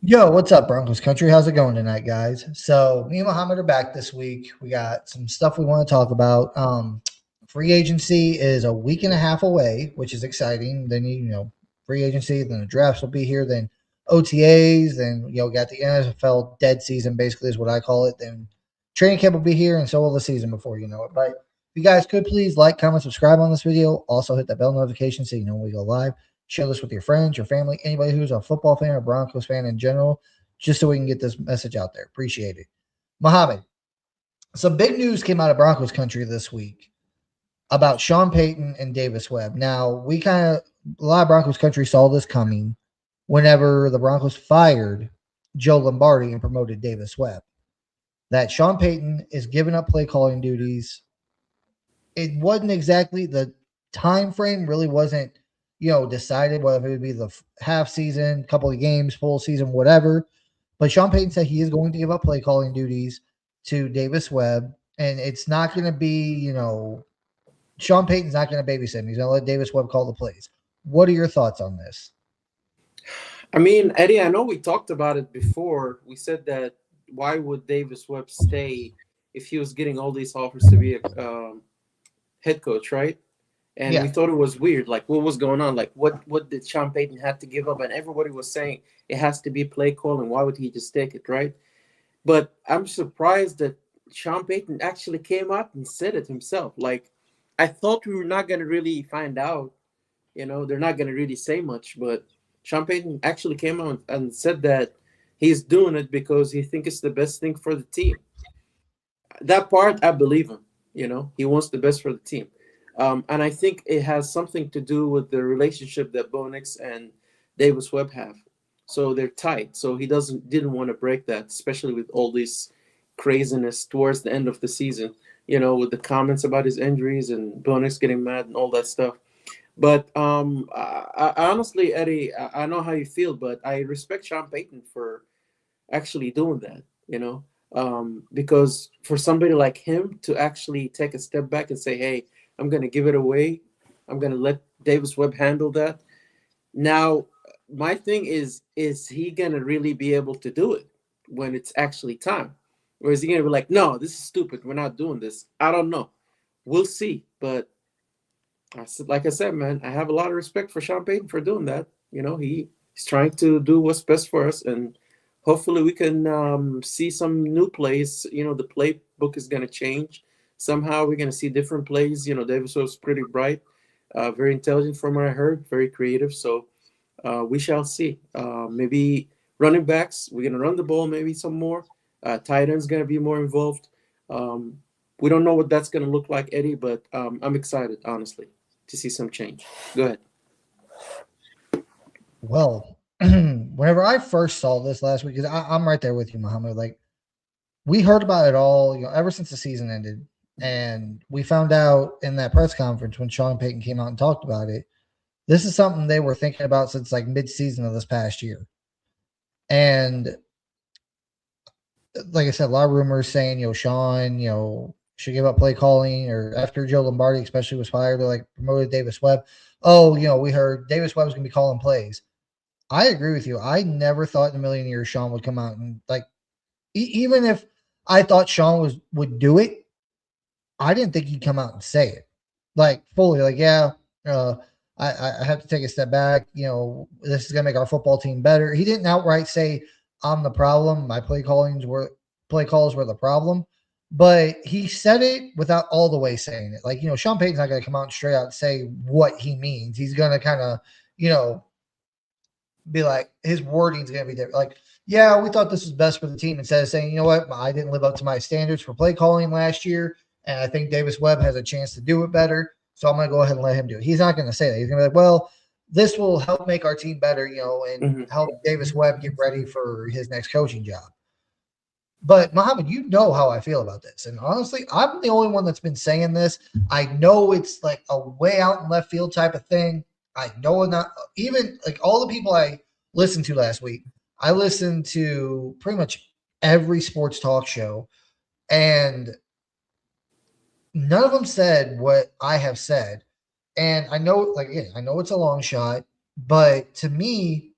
Yo, what's up, Broncos country? How's it going tonight, guys? So, me and Muhammad are back this week. We got some stuff we want to talk about. Free agency is a week and a half away, which is exciting. Then free agency, then the drafts will be here, then OTAs, then got the NFL dead season, basically is what I call it. Then training camp will be here, and so will the season before you know it. But if you guys could please like, comment, subscribe on this video. Also hit that bell notification so you know when we go live. Share this with your friends, your family, anybody who's a football fan or Broncos fan in general, just so we can get this message out there. Appreciate it. Mohammed, some big news came out of Broncos country this week about Sean Payton and Davis Webb. Now, a lot of Broncos country saw this coming whenever the Broncos fired Joe Lombardi and promoted Davis Webb. That Sean Payton is giving up play calling duties. It wasn't exactly the time frame, really wasn't decided whether it would be the half season, couple of games, full season, whatever. But Sean Payton said he is going to give up play calling duties to Davis Webb, and it's not going to be, Sean Payton's not going to babysit him. He's going to let Davis Webb call the plays. What are your thoughts on this? I mean, Eddie, I know we talked about it before. We said that why would Davis Webb stay if he was getting all these offers to be a head coach, right? And we thought it was weird. Like, what was going on? Like, what did Sean Payton have to give up? And everybody was saying it has to be play calling. Why would he just take it, right? But I'm surprised that Sean Payton actually came out and said it himself. Like, I thought we were not going to really find out. They're not going to really say much. But Sean Payton actually came out and said that he's doing it because he thinks it's the best thing for the team. That part, I believe him. He wants the best for the team. And I think it has something to do with the relationship that Bo Nix and Davis Webb have. So they're tight. So he didn't want to break that, especially with all this craziness towards the end of the season, with the comments about his injuries and Bo Nix getting mad and all that stuff. But I honestly, Eddie, I know how you feel, but I respect Sean Payton for actually doing that, because for somebody like him to actually take a step back and say, hey, I'm going to give it away. I'm going to let Davis Webb handle that. Now, my thing is he going to really be able to do it when it's actually time? Or is he going to be like, no, this is stupid. We're not doing this. I don't know. We'll see. But like I said, man, I have a lot of respect for Sean Payton for doing that. He's trying to do what's best for us. And hopefully we can see some new plays. The playbook is going to change. Somehow we're going to see different plays. Davis was pretty bright, very intelligent from what I heard, very creative. So we shall see. Maybe running backs, we're going to run the ball maybe some more. Tight end's going to be more involved. We don't know what that's going to look like, Eddie, but I'm excited, honestly, to see some change. Go ahead. Well, whenever I first saw this last week, because I'm right there with you, Muhammad. Like, we heard about it all, ever since the season ended. And we found out in that press conference when Sean Payton came out and talked about it, this is something they were thinking about since like mid-season of this past year. And like I said, a lot of rumors saying, Sean, should give up play calling, or after Joe Lombardi especially was fired, they're like promoted Davis Webb. Oh, we heard Davis Webb was going to be calling plays. I agree with you. I never thought in a million years Sean would come out and even if I thought Sean would do it, I didn't think he'd come out and say it fully. I have to take a step back. This is going to make our football team better. He didn't outright say I'm the problem. My play calls were the problem, but he said it without all the way saying it. Sean Payton's not going to come out and straight out and say what he means. He's going to kind of, be like, his wording's going to be different. Yeah, we thought this was best for the team, instead of saying, what, I didn't live up to my standards for play calling last year, and I think Davis Webb has a chance to do it better, so I'm going to go ahead and let him do it. He's not going to say that. He's going to be like, well, this will help make our team better, and help Davis Webb get ready for his next coaching job. But, Muhammad, you know how I feel about this. And honestly, I'm the only one that's been saying this. I know it's like a way out in left field type of thing. I know not even all the people I listened to last week. I listened to pretty much every sports talk show, and none of them said what I have said. And I know, I know it's a long shot, but to me,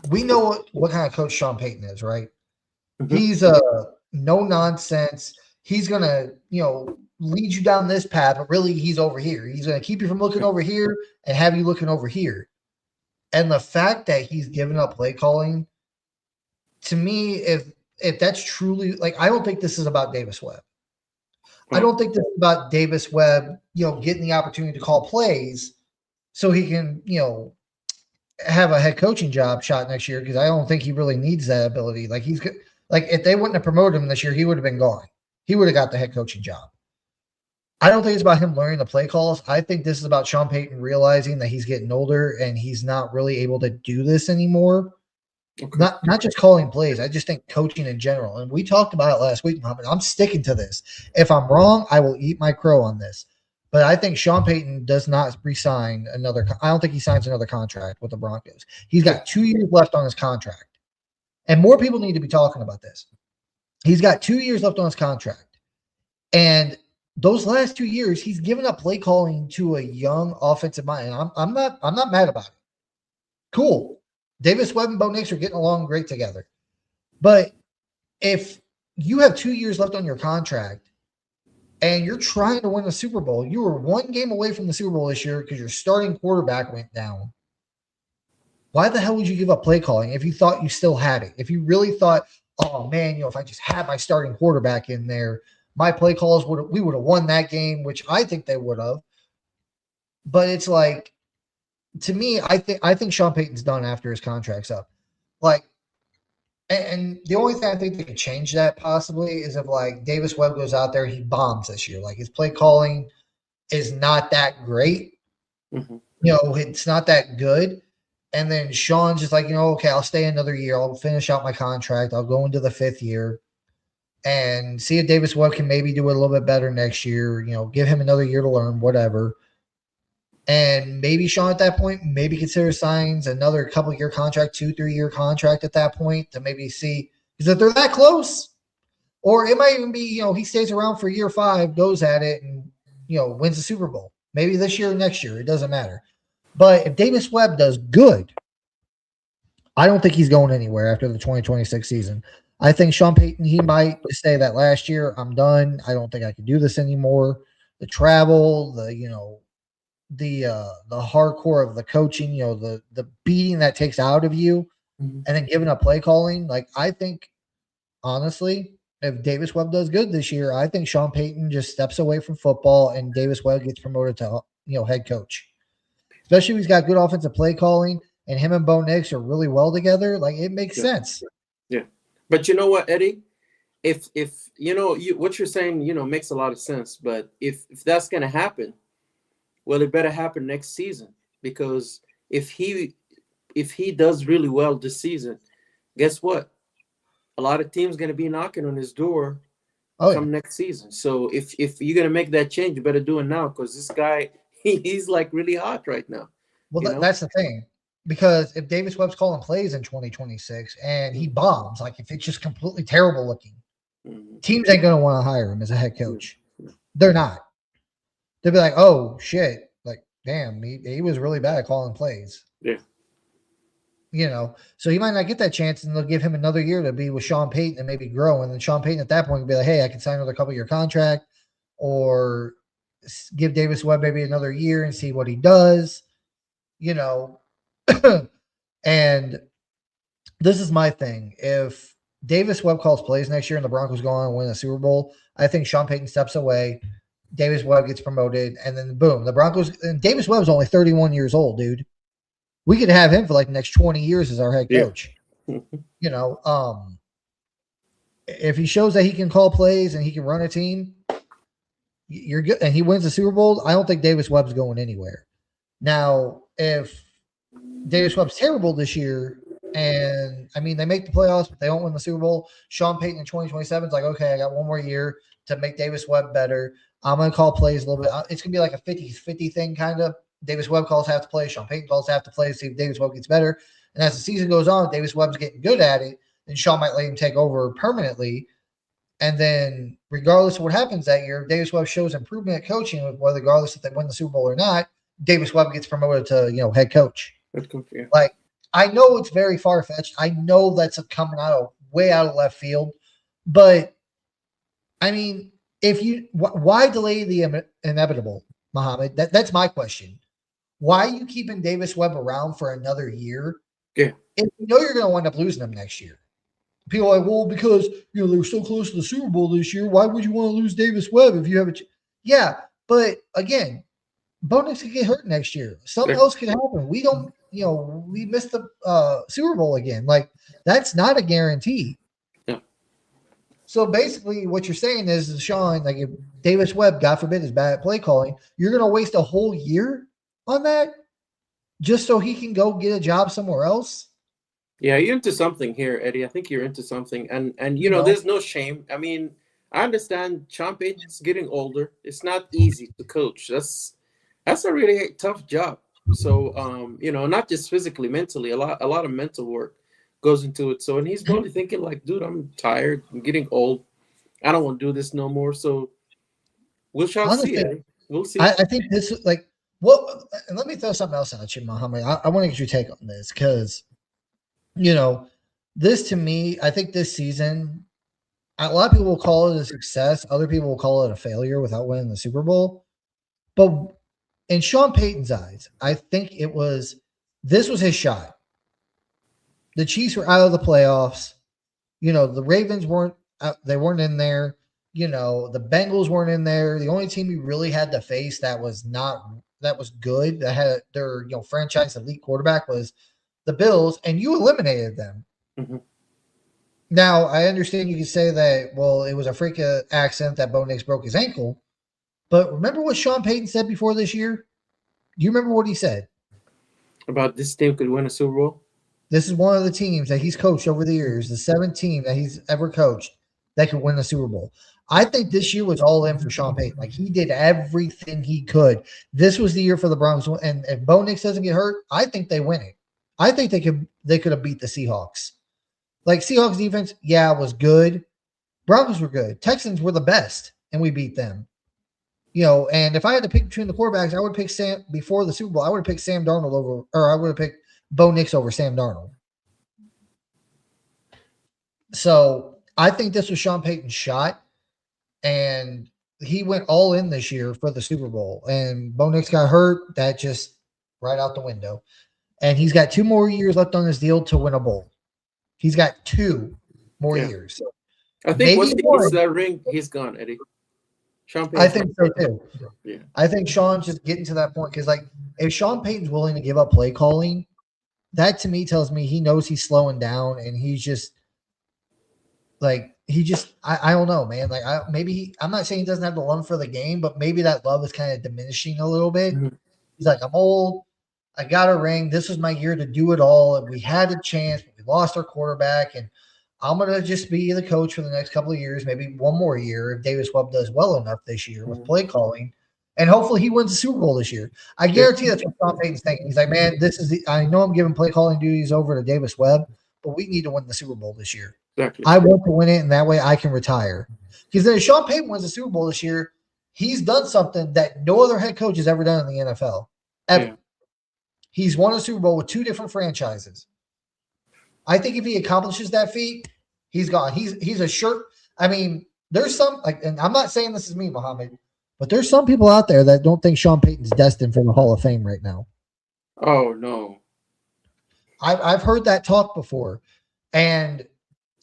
we know what kind of coach Sean Payton is, right? Hmm. He's a no nonsense. He's gonna, lead you down this path, but really he's over here. He's gonna keep you from looking over here and have you looking over here. And the fact that he's given up play calling, to me, if that's truly like, I don't think this is about Davis Webb. I Oh, don't think this is about Davis Webb, getting the opportunity to call plays so he can, have a head coaching job shot next year because I don't think he really needs that ability. Like like if they wouldn't have promoted him this year, he would have been gone. He would have got the head coaching job. I don't think it's about him learning the play calls. I think this is about Sean Payton realizing that he's getting older and he's not really able to do this anymore. okay. Not just calling plays. I just think coaching in general. And we talked about it last week, Muhammad. I'm sticking to this. If I'm wrong, I will eat my crow on this. But I think Sean Payton does not resign another. I don't think he signs another contract with the Broncos. He's Yeah. got 2 years left on his contract, and more people need to be talking about this. He's got 2 years left on his contract, and those last 2 years, he's given up play calling to a young offensive mind. And I'm not mad about it. Cool. Davis Webb and Bo Nix are getting along great together. But if you have 2 years left on your contract and you're trying to win the Super Bowl, you were one game away from the Super Bowl this year because your starting quarterback went down. Why the hell would you give up play calling if you thought you still had it? If you really thought, oh man, if I just had my starting quarterback in there, my play calls we would have won that game, which I think they would have. But it's like, to me, I think Sean Payton's done after his contract's up. Like, and the only thing I think that could change that possibly is if like Davis Webb goes out there, he bombs this year. Like his play calling is not that great. Hmm. It's not that good. And then Sean's just like, okay, I'll stay another year. I'll finish out my contract. I'll go into the fifth year and see if Davis Webb can maybe do it a little bit better next year. Give him another year to learn, whatever. And maybe Sean at that point maybe consider signs another couple year contract, 2-3 year contract at that point to maybe see because if they're that close, or it might even be he stays around for year 5, goes at it, and wins the Super Bowl. Maybe this year or next year, it doesn't matter. But if Davis Webb does good, I don't think he's going anywhere after the 2026 season. I think Sean Payton, he might say that last year, I'm done. I don't think I can do this anymore. The travel, the hardcore of the coaching, the beating that takes out of you, Hmm. and then giving up play calling. Like I think honestly, if Davis Webb does good this year, I think Sean Payton just steps away from football and Davis Webb gets promoted to head coach. Especially if he's got good offensive play calling and him and Bo Nix are really well together. Like it makes Yeah. sense. Yeah. But you know what, Eddie? If what you're saying, makes a lot of sense. But if that's gonna happen, well, it better happen next season because if he if he does really well this season, guess what? A lot of teams gonna be knocking on his door Oh yeah. come next season. So if you're gonna make that change, you better do it now because this guy he's like really hot right now. Well, You know. that's the thing. Because if Davis Webb's calling plays in 2026 and he Mhm. bombs, like if it's just completely terrible looking, Mhm. teams ain't going to want to hire him as a head Yeah. coach. They're not. They'll be like, oh shit, like damn, he was really bad at calling plays. Yeah. So he might not get that chance, and they'll give him another year to be with Sean Payton and maybe grow. And then Sean Payton at that point will be like, hey, I can sign another couple year contract, or give Davis Webb maybe another year and see what he does. You know, and this is my thing. If Davis Webb calls plays next year and the Broncos go on and win a Super Bowl, I think Sean Payton steps away. Davis Webb gets promoted, and then boom, the Broncos. And Davis Webb's only 31 years old, dude. We could have him for like the next 20 years as our head Yeah. coach. You know, if he shows that he can call plays and he can run a team, you're good, and he wins the Super Bowl. I don't think Davis Webb's going anywhere. Now, if Davis Webb's terrible this year, and I mean they make the playoffs, but they don't win the Super Bowl. Sean Payton in 2027 is like, okay, I got one more year to make Davis Webb better. I'm gonna call plays a little bit. It's gonna be like a 50-50 thing, kind of. Davis Webb calls half the plays, Sean Payton calls half the plays, see if Davis Webb gets better. And as the season goes on, Davis Webb's getting good at it, then Sean might let him take over permanently. And then, regardless of what happens that year, if Davis Webb shows improvement at coaching, whether regardless if they win the Super Bowl or not, Davis Webb gets promoted to head coach. Yeah. Like I know it's very far fetched. I know that's coming out of way out of left field, but I mean, if you why delay the inevitable, Muhammad? That's my question. Why are you keeping Davis Webb around for another year Yeah, if you know you're going to wind up losing him next year? People are like, well, because they were so close to the Super Bowl this year. Why would you want to lose Davis Webb if you have a? Yeah, but again, Bo Nix could get hurt next year. Something exactly. else could happen. We don't, we missed the Super Bowl again. Like that's not a guarantee. Yeah. So basically, what you're saying is, Sean, like if Davis Webb, God forbid, is bad at play calling, you're going to waste a whole year on that just so he can go get a job somewhere else. Yeah, you're into something here, Eddie. I think you're into something, and You know, there's no shame. I mean, I understand Sean Payton's getting older. It's not easy to coach. That's a really tough job. So, not just physically, mentally, a lot of mental work goes into it. So, and he's probably thinking like, dude, I'm tired. I'm getting old. I don't want to do this no more. So, we shall see, honestly, Eddie. We'll see. I think this is like what. And let me throw something else at you, Muhammad. I want to get your take on this because you know this to me. I think this season, a lot of people will call it a success. Other people will call it a failure without winning the Super Bowl. But in Sean Payton's eyes, I think this was his shot. The Chiefs were out of the playoffs. The Ravens weren't they weren't in there. The Bengals weren't in there. The only team he really had to face that was good, that had their franchise elite quarterback was the Bills, and you eliminated them. Hmm. Now I understand you can say that it was a freak accident that Bo Nix broke his ankle, but remember what Sean Payton said before this year? Do you remember what he said? About this team could win a Super Bowl. This is one of the teams that he's coached over the years, the 17 that he's ever coached that could win the Super Bowl. I think this year was all in for Sean Payton. Like he did everything he could. This was the year for the Browns, and if Bo Nix doesn't get hurt, I think they win it. I think they could have beat the Seahawks. Like Seahawks defense, yeah, was good. Broncos were good. Texans were the best, and we beat them. And if I had to pick between the quarterbacks, I would pick Sam before the Super Bowl. I would have picked Sam Darnold over, or I would have picked Bo Nix over Sam Darnold. So I think this was Sean Payton's shot, and he went all in this year for the Super Bowl. And Bo Nix got hurt. That just right out the window. And he's got 2 more years left on his deal to win a bowl. He's got 2 more Yeah. years. So I think maybe once he gets one. that ring, he's gone, Eddie. Sean I Payton's think so too. Yeah. I think Sean's just getting to that point because, like, if Sean Payton's willing to give up play calling, that to me tells me he knows he's slowing down and he's just like I don't know, man. Like I'm not saying he doesn't have the love for the game, but maybe that love is kind of diminishing a little bit. Mhm. He's like, I'm old. I got a ring. This was my year to do it all. And we had a chance, but we lost our quarterback. And I'm gonna just be the coach for the next couple of years, maybe one more year if Davis Webb does well enough this year with play calling. And hopefully he wins the Super Bowl this year. I guarantee that's what Sean Payton's thinking. He's like, man, I know I'm giving play calling duties over to Davis Webb, but we need to win the Super Bowl this year. Exactly. I want to win it, and that way I can retire. Because then if Sean Payton wins the Super Bowl this year, he's done something that no other head coach has ever done in the NFL. Ever. Yeah. He's won a Super Bowl with 2 different franchises. I think if he accomplishes that feat, he's gone. He's a shirt. I mean, there's some and I'm not saying this is me, Muhammad, but there's some people out there that don't think Sean Payton's destined for the Hall of Fame right now. Oh no. I've heard that talk before, and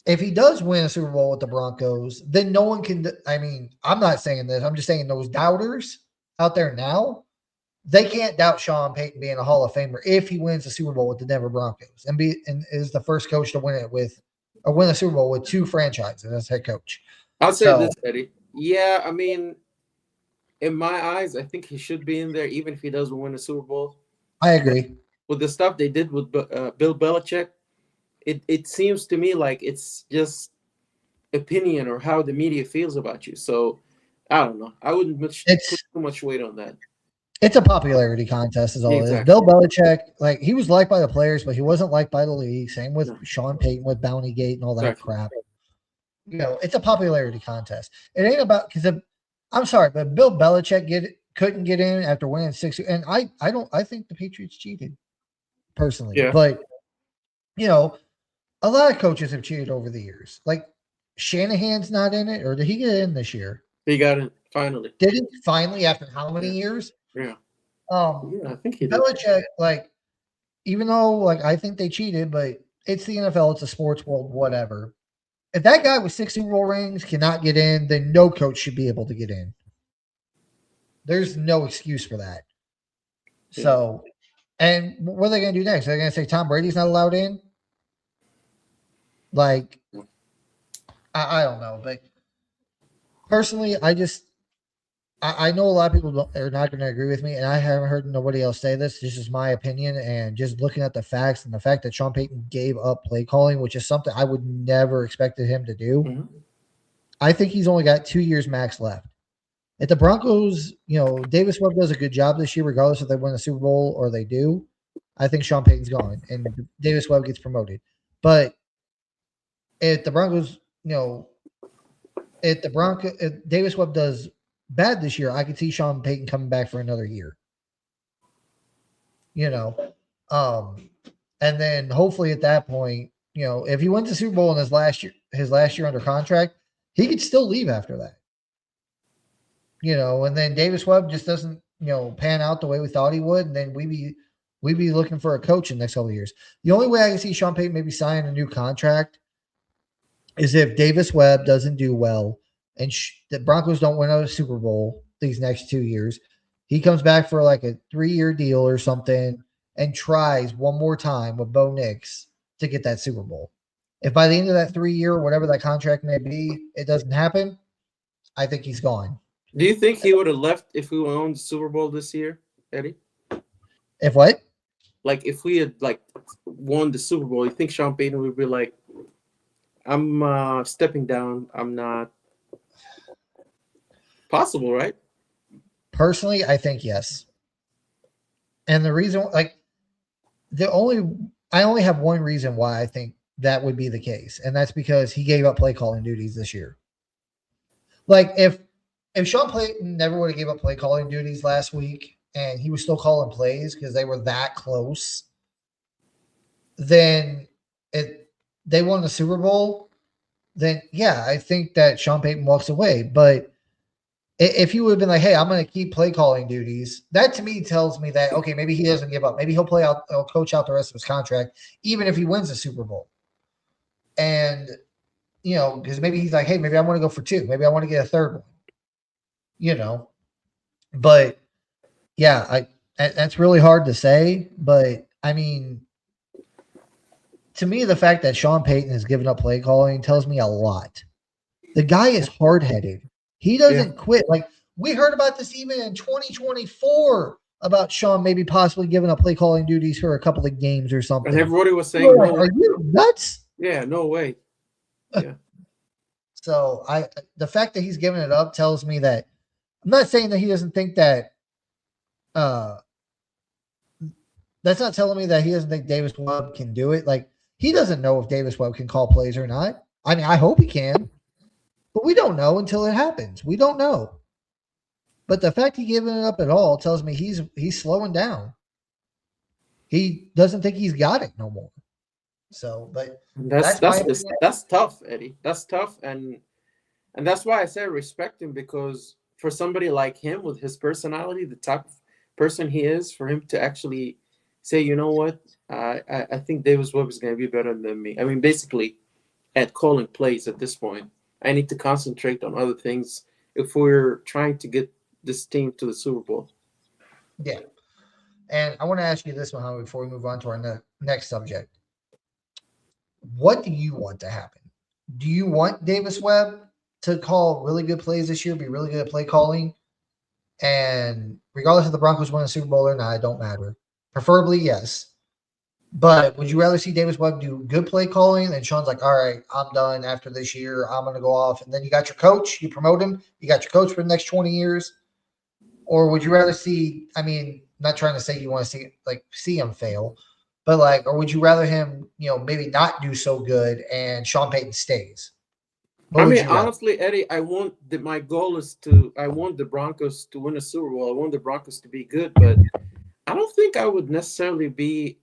if he does win a Super Bowl with the Broncos, then no one can. I mean, I'm not saying this. I'm just saying those doubters out there now, they can't doubt Sean Payton being a Hall of Famer if he wins a Super Bowl with the Denver Broncos and is the first coach to win a Super Bowl with 2 franchises as head coach. I'll say this, Eddie. Yeah, I mean, in my eyes, I think he should be in there, even if he doesn't win a Super Bowl. I agree. With the stuff they did with Bill Belichick, it seems to me like it's just opinion or how the media feels about you. So I don't know. I wouldn't put too much weight on that. It's a popularity contest, is all it is. Bill Belichick, like he was liked by the players, but he wasn't liked by the league. Same with Sean Payton with Bountygate and all that crap. It's a popularity contest. It ain't about because I'm sorry, but Bill Belichick couldn't get in after winning 6. And I think the Patriots cheated personally, but you know, a lot of coaches have cheated over the years. Like Shanahan's not in it, or did he get in this year? He got it finally. Did he finally after how many Yeah, years? yeah, Um, yeah. I think he did. Belichick, like, even though like I think they cheated, but it's the NFL, it's a sports world, whatever. If that guy with 6 Super Bowl rings cannot get in, then no coach should be able to get in. There's no excuse for that. Yeah. So, and what are they going to do next? They're going to say Tom Brady's not allowed in? Like, I don't know. But personally, I know a lot of people are not going to agree with me, and I haven't heard nobody else say this. This is my opinion, and just looking at the facts and the fact that Sean Payton gave up play calling, which is something I would never expected him to do. Mm-hmm. I think he's only got 2 years max left. If the Broncos, Davis Webb does a good job this year, regardless if they win the Super Bowl or they do, I think Sean Payton's gone and Davis Webb gets promoted. But if the Broncos, if Davis Webb does bad this year, I could see Sean Payton coming back for another year. You know, um, and then hopefully at that point, if he wins the Super Bowl in his last year under contract, he could still leave after that. And then Davis Webb just doesn't, pan out the way we thought he would, and then we'd be looking for a coach in the next couple of years. The only way I can see Sean Payton maybe signing a new contract is if Davis Webb doesn't do well and the Broncos don't win a Super Bowl these next 2 years. He comes back for like a 3-year deal or something and tries one more time with Bo Nix to get that Super Bowl. If by the end of that 3-year or whatever that contract may be, it doesn't happen, I think he's gone. Do you think he would have left if we won the Super Bowl this year, Eddie? If what? Like if we had like won the Super Bowl, you think Sean Payton would be like, I'm stepping down. I'm not possible, right? Personally, I think yes. And the reason, like, I only have one reason why I think that would be the case, and that's because he gave up play calling duties this year. Like, if Sean Payton never would have gave up play calling duties last week, and he was still calling plays because they were that close, then they won the Super Bowl. Then yeah, I think that Sean Payton walks away, but if you would have been like, "Hey, I'm going to keep play calling duties," that to me tells me that okay, maybe he doesn't give up. Maybe he'll coach out the rest of his contract, even if he wins the Super Bowl. And because maybe he's like, "Hey, maybe I want to go for two. Maybe I want to get a third one." But yeah, that's really hard to say. But I mean, to me, the fact that Sean Payton has given up play calling tells me a lot. The guy is hard headed. He Yeah. doesn't quit. Like we heard about this even in 2024 about Sean maybe possibly giving up play calling duties for a couple of games or And something. everybody was saying, Like, no, are you nuts? yeah, no way. Yeah. So the fact that he's giving it up tells me that I'm not saying that he doesn't think that. Uh, that's not telling me that he doesn't think Davis Webb can do it. Like he doesn't know if Davis Webb can call plays or not. I mean, I hope he can, but we don't know until it happens. We don't know. But the fact he's giving it up at all tells me he's slowing down. He doesn't think he's got it no more. So, but That's that's my that's opinion. that's tough, Eddie. That's tough, and that's why I say respect him, because for somebody like him with his personality, the type of person he is, for him to actually say, you know what, I think Davis Webb is going to be better than me. I mean, basically, at calling plays at this point, I need to concentrate on other things if we're trying to get this team to the Super Bowl. Yeah. And I want to ask you this, Mohammed, before we move on to our next subject. What do you want to happen? Do you want Davis Webb to call really good plays this year, be really good at play calling? And regardless if the Broncos win a Super Bowl or not, it don't matter. Preferably, yes. But would you rather see Davis Webb do good play calling and Sean's like, all right, I'm done after this year. I'm going to go off. And then you got your coach, you promote him, you got your coach for the next 20 years. Or would you rather see, I mean, not trying to say you want to see him fail, but or would you rather him, maybe not do so good and Sean Payton stays? What I would mean, you rather? honestly, Eddie, my goal is I want the Broncos to win a Super Bowl. I want the Broncos to be good, but I don't think I would necessarily be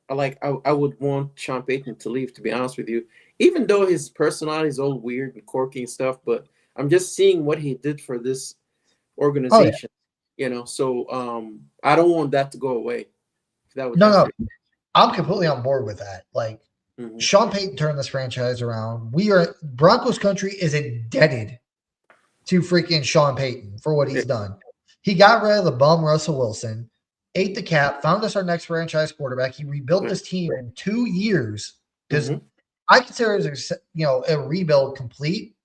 I would want Sean Payton to leave, to be honest with you, even though his personality is all weird and quirky and stuff. But I'm just seeing what he did for this Oh yeah, organization, So I don't want that to go away if that would no, no, happen. I'm completely on board with that. Like Hmm. Sean Payton turned this franchise around. We are Broncos country is indebted to freaking Sean Payton for what Yeah. he's done. He got rid of the bum Russell Wilson, ate the cap, found us our next franchise quarterback. He rebuilt this team in 2 years because Hmm. I consider it a rebuild complete.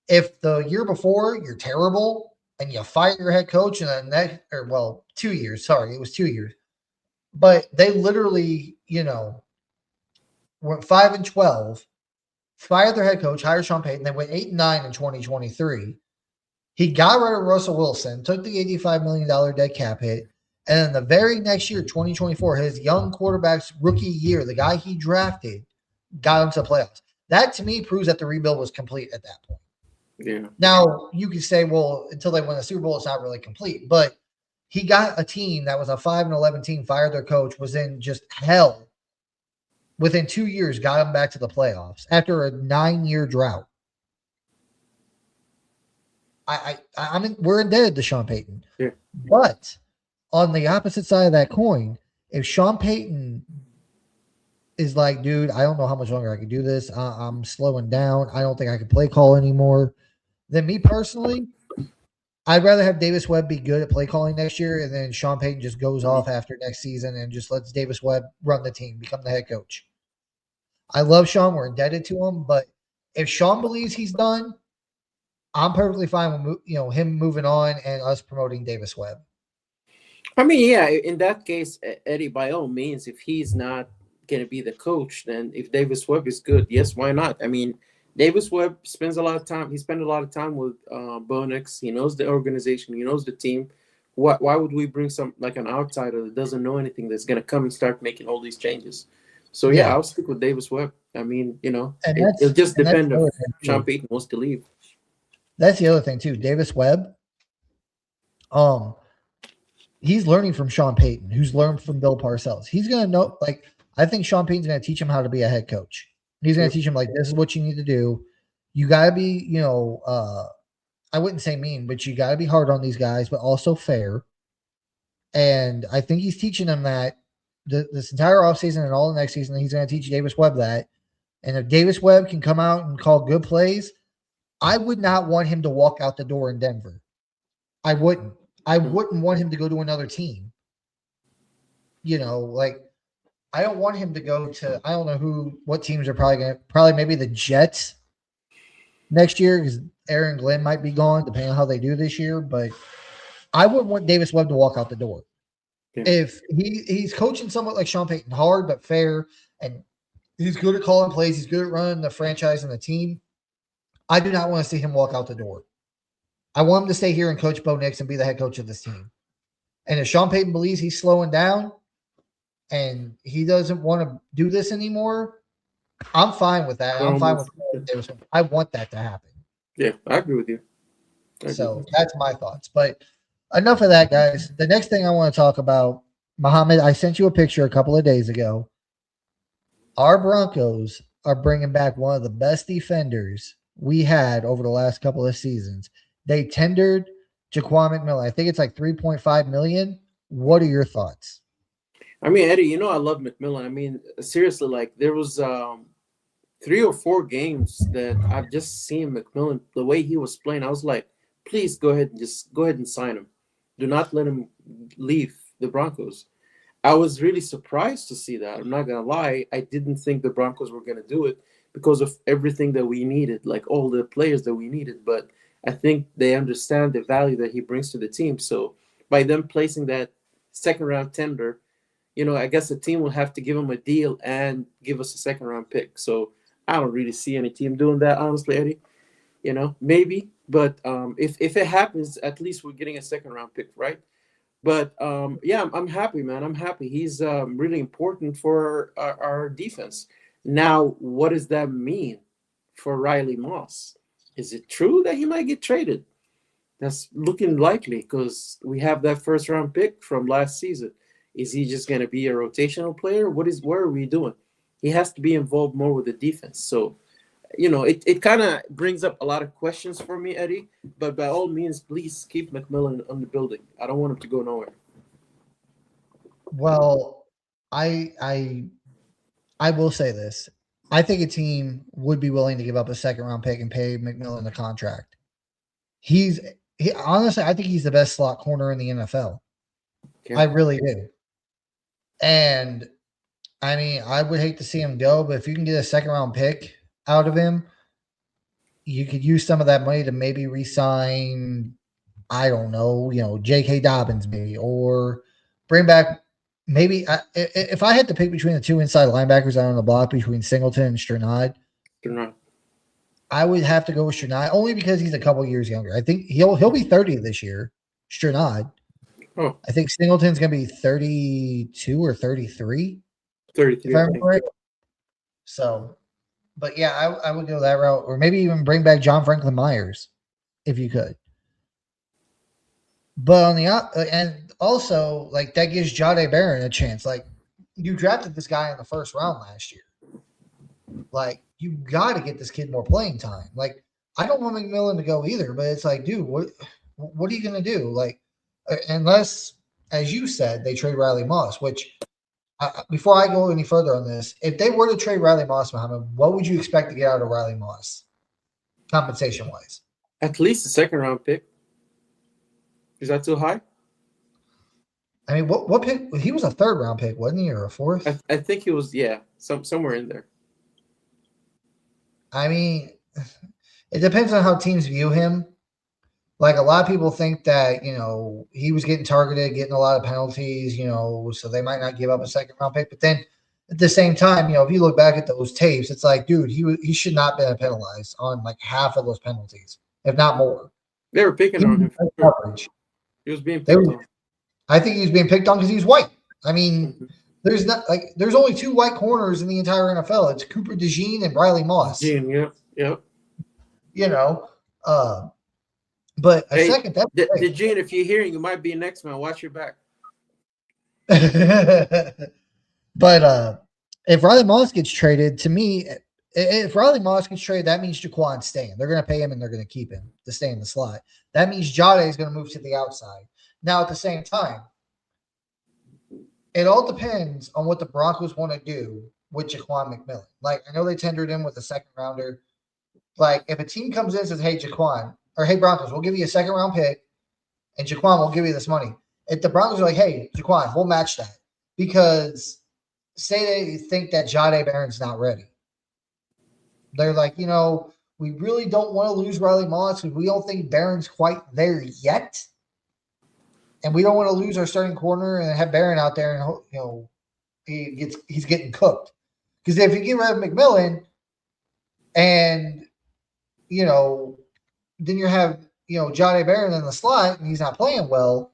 If the year before you're terrible and you fire your head coach and then that or well 2 years, sorry, it was 2 years, but they literally went 5-12, fired their head coach, hired Sean Payton. They went 8-9 in 2023. He got rid of Russell Wilson, took the $85 million dead cap hit, and then the very next year, 2024, his young quarterback's rookie year, the guy he drafted, got him to the playoffs. That to me proves that the rebuild was complete at that point. Yeah. Now you could say, well, until they win the Super Bowl, it's not really complete. But he got a team that was a 5-11 team, fired their coach, was in just hell. Within 2 years, got them back to the playoffs after a 9-year drought. We're indebted to Sean Payton. Yeah. But on the opposite side of that coin, if Sean Payton is like, dude, I don't know how much longer I can do this. I'm slowing down. I don't think I can play call anymore. Then me personally, I'd rather have Davis Webb be good at play calling next year, and then Sean Payton just goes off after next season and just lets Davis Webb run the team, become the head coach. I love Sean. We're indebted to him, but if Sean believes he's done, I'm perfectly fine with him moving on and us promoting Davis Webb. I mean, yeah, in that case, Eddie, by all means, if he's not going to be the coach, then if Davis Webb is good, yes, why not? I mean, Davis Webb spends a lot of time. He spent a lot of time with Bonix. He knows the organization. He knows the team. Why would we bring some like an outsider that doesn't know anything that's going to come and start making all these changes? So yeah, Yeah, I'll stick with Davis Webb. I mean, and it'll just that's depend the if other thing Sean too. Payton wants to leave. That's the other thing too. Davis Webb, um, he's learning from Sean Payton, who's learned from Bill Parcells. He's gonna know. Like, I think Sean Payton's gonna teach him how to be a head coach. He's gonna Yep. teach him like this is what you need to do. You gotta be, I wouldn't say mean, but you gotta be hard on these guys, but also fair. And I think he's teaching them that this entire offseason and all the next season, he's going to teach Davis Webb that. And if Davis Webb can come out and call good plays, I would not want him to walk out the door in Denver. I wouldn't. I Mhm. wouldn't want him to go to another team. Like I don't want him to go to I don't know what teams are probably maybe the Jets next year because Aaron Glenn might be gone depending on how they do this year. But I wouldn't want Davis Webb to walk out the door. Yeah. If he's coaching somewhat like Sean Payton, hard but fair, and he's good at calling plays, he's good at running the franchise and the team, I do not want to see him walk out the door. I want him to stay here and coach Bo Nix and be the head coach of this team. And if Sean Payton believes he's slowing down and he doesn't want to do this anymore, I'm fine with that. I'm fine with Davis. I want that to happen. Yeah, I agree with you. I agree. So that's my thoughts. But enough of that, guys. The next thing I want to talk about, Muhammad, I sent you a picture a couple of days ago. Our Broncos are bringing back one of the best defenders we had over the last couple of seasons. They tendered Jaquan McMillan. I think it's like 3.5 million. What are your thoughts? I mean, Eddie, I love McMillan. I mean, seriously, like there was 3 or 4 games that I've just seen McMillan the way he was playing. I was like, please go ahead and sign him. Do not let him leave the Broncos. I was really surprised to see that. I'm not gonna lie. I didn't think the Broncos were gonna do it because of everything that we needed, like all the players that we needed. But I think they understand the value that he brings to the team. So by them placing that second round tender, I guess the team will have to give him a deal and give us a second round pick. So I don't really see any team doing that, honestly, Eddie. Maybe, but if it happens, at least we're getting a second round pick, right? But yeah, I'm happy, man. I'm happy. He's really important for our defense. Now, what does that mean for Riley Moss? Is it true that he might get traded? That's looking likely because we have that first round pick from last season. Is he just going to be a rotational player? What are we doing? He has to be involved more with the defense. So, it kind of brings up a lot of questions for me, Eddie. But by all means, please keep McMillan on the building. I don't want him to go nowhere. Well, I will say this. I think a team would be willing to give up a second round pick and pay McMillan the contract. Honestly, I think he's the best slot corner in the NFL. Okay. I really do. And I mean, I would hate to see him go, but if you can get a second round pick out of him, you could use some of that money to maybe re-sign, I don't know, J.K. Dobbins maybe, or bring back maybe if I had to pick between the two inside linebackers out on the block between Singleton and Strnad, I would have to go with Strnad only because he's a couple years younger. I think he'll be 30 this year, Strnad. Oh. I think Singleton's going to be 32 or 33. 33, if I remember right. So, but yeah, I would go that route, or maybe even bring back John Franklin Myers if you could. But on the and also like that gives Jahdae Barron a chance. Like you drafted this guy in the first round last year. Like you got to get this kid more playing time. Like I don't want McMillan to go either, but it's like, dude, what are you gonna do? Like unless, as you said, they trade Riley Moss. Which before I go any further on this, if they were to trade Riley Moss, Muhammad, what would you expect to get out of Riley Moss, compensation wise? At least a second round pick. Is that too high? I mean, what pick? He was a third round pick, wasn't he, or a fourth? I think he was, somewhere in there. I mean, it depends on how teams view him. Like a lot of people think that, he was getting targeted, getting a lot of penalties, so they might not give up a second round pick. But then at the same time, if you look back at those tapes, it's like, dude, he should not have been penalized on like half of those penalties, if not more. They were picking on him. Coverage. He was being picked on. I think he was being picked on because he's white. I mean, there's only two white corners in the entire NFL. It's Cooper DeJean and Riley Moss. DeJean, yeah. But a second, that's DeJean, if you're hearing, you might be next, man. Watch your back. But if Riley Moss gets traded, to me, if Riley Moss gets traded, that means Jaquan's staying. They're going to pay him and they're going to keep him to stay in the slot. That means Jahdae is going to move to the outside. Now, at the same time, it all depends on what the Broncos want to do with Jaquan McMillan. Like, I know they tendered him with a second rounder. Like, if a team comes in and says, hey, Jaquan, or hey, Broncos, we'll give you a second round pick, and Jaquan will give you this money. If the Broncos are like, hey, Jaquan, we'll match that. Because say they think that Jahdae Barron's not ready. They're like, we really don't want to lose Riley Moss because we don't think Barron's quite there yet. And we don't want to lose our starting corner and have Barron out there and, he's getting cooked. Because if you get rid of McMillan and, then you have, Jahdae Barron in the slot and he's not playing well.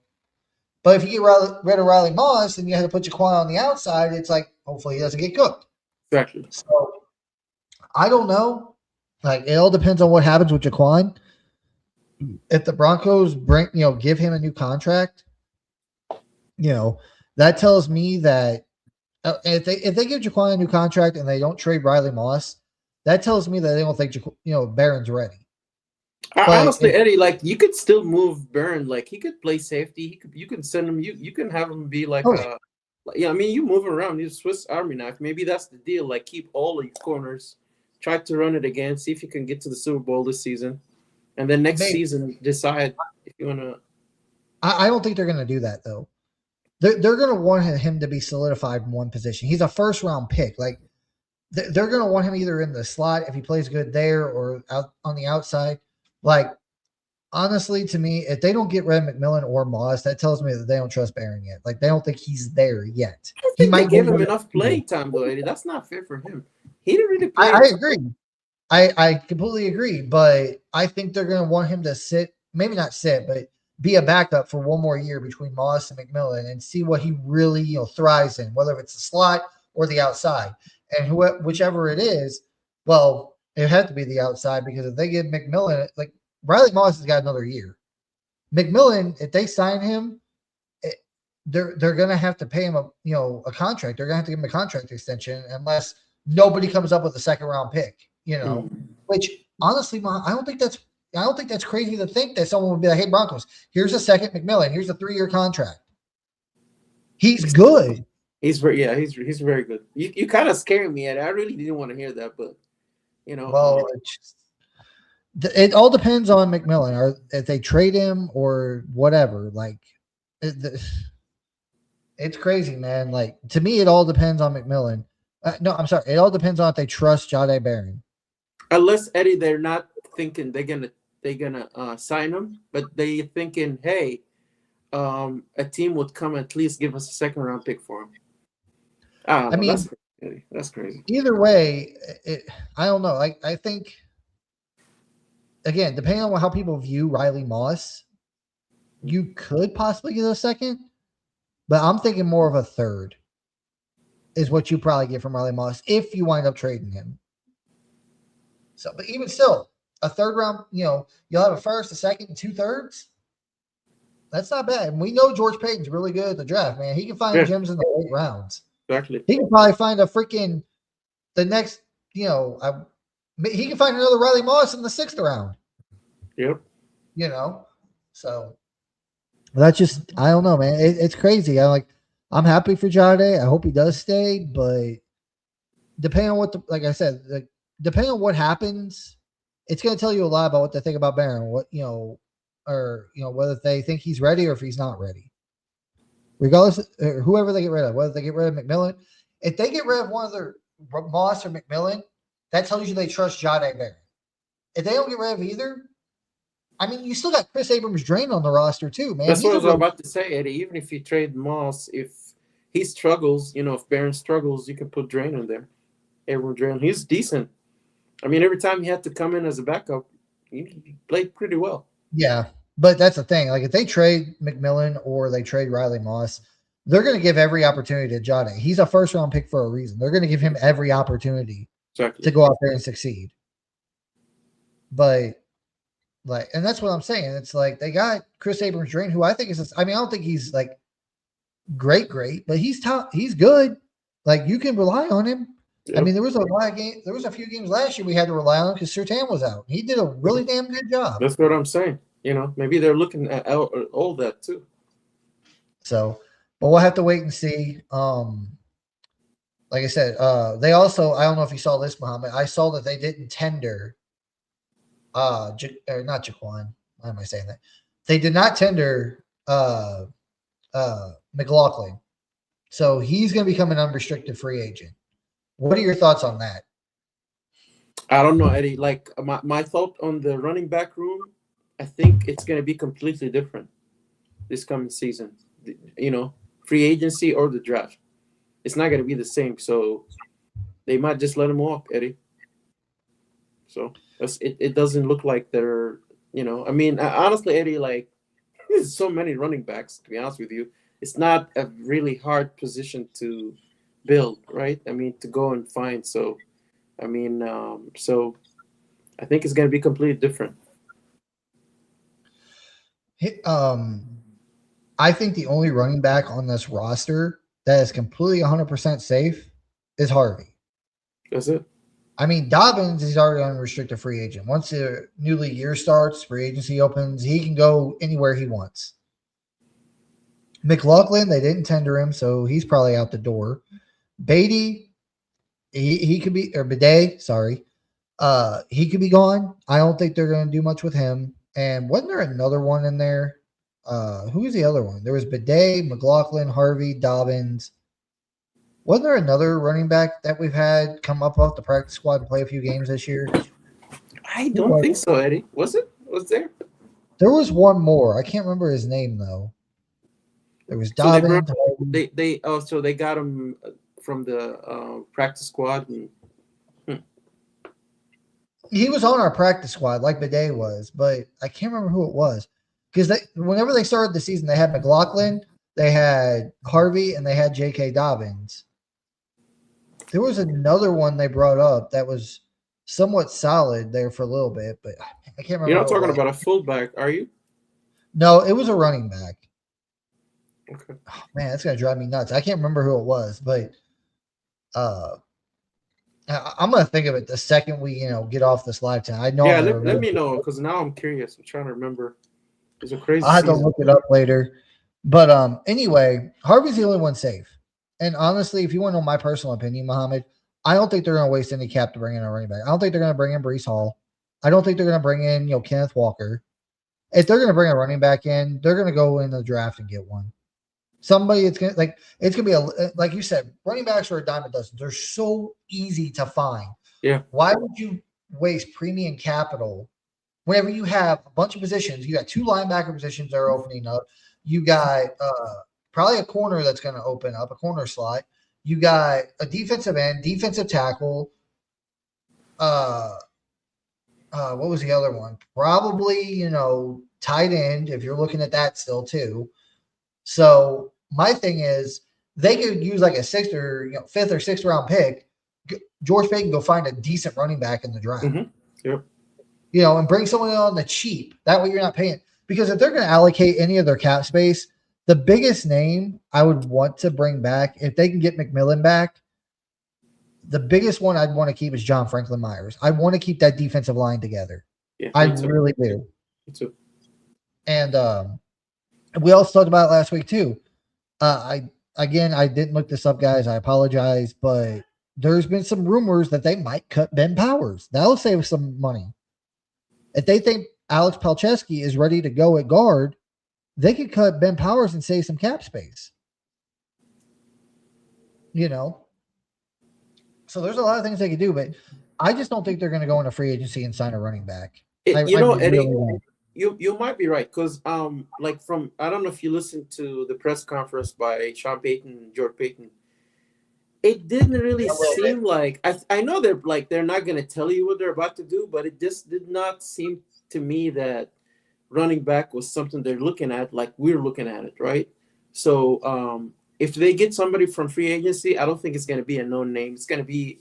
But if you get rid of Riley Moss and you have to put Jaquan on the outside, it's like, hopefully he doesn't get cooked. Exactly. So I don't know. Like, it all depends on what happens with Jaquan. If the Broncos give him a new contract, that tells me that if they give Jaquan a new contract and they don't trade Riley Moss, that tells me that they don't think Barron's ready. Honestly, Eddie, like you could still move Barron. Like he could play safety. You can send him. You can have him be like I mean, you move around. You're Swiss Army knife. Maybe that's the deal. Like keep all of your corners. Try to run it again. See if you can get to the Super Bowl this season. And then next season, decide if you want to. I don't think they're going to do that, though. They're going to want him to be solidified in one position. He's a first-round pick. Like, they're going to want him either in the slot if he plays good there or out on the outside. Like, honestly, to me, if they don't get rid of McMillan or Moss, that tells me that they don't trust Barron yet. Like, they don't think he's there yet. I think they give him enough playing time, though, Eddie. That's not fair for him. He didn't really play. I agree. I completely agree, but I think they're going to want him to sit, maybe not sit, but be a backup for one more year between Moss and McMillan and see what he really thrives in, whether it's the slot or the outside. And whichever it is, well, it had to be the outside because if they give McMillan, like Riley Moss has got another year. McMillan, if they sign him, they're gonna have to pay him a contract. They're gonna have to give him a contract extension unless nobody comes up with a second round pick. Mm. Which honestly, I don't think that's crazy to think that someone would be like, "Hey Broncos, here's a second McMillan. Here's a 3-year contract. He's good." He's very good. You kind of scared me, and I really didn't want to hear that, but you know, Well, it all depends on McMillan, or if they trade him or whatever. Like, it, it's crazy, man. Like to me, it all depends on McMillan. No, I'm sorry. It all depends on if they trust Jade Barron. unless Eddie, they're not thinking they're gonna sign him, but they thinking, hey, a team would come at least give us a second round pick for him. I don't I know. mean, That's crazy, Eddie. That's crazy. either way, I don't know. I think again, depending on how people view Riley Moss, you could possibly get a second, but I'm thinking more of a third is what you probably get from Riley Moss if you wind up trading him. So, but even still, a third round, you'll have a first, a second, and 2/3. That's not bad. And we know George Payton's really good at the draft, man. He can find Yeah, gems in the late rounds. exactly. He can probably find a freaking the next, he can find another Riley Moss in the 6th round. Yep. So that's just I don't know, man. It's crazy. I'm happy for Jade. I hope he does stay, but depending on like I said, depending on what happens, it's going to tell you a lot about what they think about Barron. Whether they think he's ready or if he's not ready. Regardless, whoever they get rid of, whether they get rid of McMillan, if they get rid of one of their Moss or McMillan, that tells you they trust Jade Barron. If they don't get rid of either, I mean, you still got Chris Abrams-Drain on the roster too, man. That's what I was about to say, Eddie. Even if you trade Moss, if he struggles, if Barron struggles, you can put Drain in there. Abrams Drain, he's decent. I mean, every time he had to come in as a backup, he played pretty well. Yeah, but that's the thing. Like, if they trade McMillan or they trade Riley Moss, they're going to give every opportunity to Jade. He's a first-round pick for a reason. They're going to give him every opportunity to go out there and succeed. But and that's what I'm saying. It's like they got Chris Abrams-Drain, who I think is. I don't think he's like great, but he's top. He's good. Like, you can rely on him. Yep. I mean, there was a few games last year we had to rely on because Surtain was out. He did a really damn good job. That's what I'm saying. Maybe they're looking at all that too. So, but we'll have to wait and see. Like I said, they also, I don't know if you saw this, Muhammad. I saw that they didn't tender or not Jaquan. Why am I saying that? They did not tender McLaughlin. So he's going to become an unrestricted free agent. What are your thoughts on that? I don't know, Eddie. Like, my thought on the running back room, I think it's going to be completely different this coming season. Free agency or the draft. It's not going to be the same. So they might just let him walk, Eddie. So it doesn't look like they're, I mean, honestly, Eddie, like, there's so many running backs, to be honest with you. It's not a really hard position to build, right? I mean, to go and find. So, I mean, so I think it's going to be completely different. I think the only running back on this roster that is completely 100% safe is Harvey. That's it. I mean, Dobbins is already an unrestricted free agent. Once the new league year starts, free agency opens, he can go anywhere he wants. McLaughlin, they didn't tender him, so he's probably out the door. Beatty, he could be, or Bidet, sorry. He could be gone. I don't think they're going to do much with him. And wasn't there another one in there? Who was the other one? There was Bidet, McLaughlin, Harvey, Dobbins. Wasn't there another running back that we've had come up off the practice squad to play a few games this year? I don't think so, Eddie. Was it? Was there? There was one more. I can't remember his name though. There was Dobbins. So they got him from the practice squad. He was on our practice squad like Bidet was, but I can't remember who it was. Because whenever they started the season, they had McLaughlin, they had Harvey, and they had J.K. Dobbins. There was another one they brought up that was somewhat solid there for a little bit, but I can't remember. You're not talking about a fullback, are you? No, it was a running back. Okay. Oh, man, that's gonna drive me nuts. I can't remember who it was, but uh, I'm gonna think of it the second we get off this live time. I know I'm Yeah, gonna let remember. me know because now I'm curious. I'm trying to remember. It's a crazy I'll have to season. look it up later. But anyway, Harvey's the only one safe. And honestly, if you want to know my personal opinion, Mohammed, I don't think they're going to waste any cap to bring in a running back. I don't think they're going to bring in Brees Hall. I don't think they're going to bring in Kenneth Walker. If they're going to bring a running back in, they're going to go in the draft and get one. Somebody it's gonna be like you said, running backs are a dime a dozen. They're so easy to find. Yeah. Why would you waste premium capital whenever you have a bunch of positions? You got two linebacker positions that are opening up. You got probably a corner that's going to open up, a corner slot. You got a defensive end, defensive tackle. Uh, what was the other one? Probably tight end if you're looking at that still too. So my thing is, they could use like a sixth or fifth or sixth round pick. George Payton go find a decent running back in the draft, Mm-hmm. Yep. and bring someone in on the cheap. That way you're not paying. Because if they're going to allocate any of their cap space, the biggest name I would want to bring back, if they can get McMillan back, the biggest one I'd want to keep is John Franklin Myers. I want to keep that defensive line together. Yeah. I Me too. really do. Me too. And we also talked about it last week too. I didn't look this up, guys. I apologize, but there's been some rumors that they might cut Ben Powers. That'll save some money. If they think Alex Palczewski is ready to go at guard, they could cut Ben Powers and save some cap space. You know, so there's a lot of things they could do, but I just don't think they're going to go into free agency and sign a running back. I really Eddie, don't. you might be right because like from I don't know if you listened to the press conference by Sean Payton and George Payton. It didn't really A little bit. seem like I know they're not gonna tell you what they're about to do, but it just did not seem to me that running back was something they're looking at like we're looking at it, right? So if they get somebody from free agency, I don't think it's gonna be a known name. It's gonna be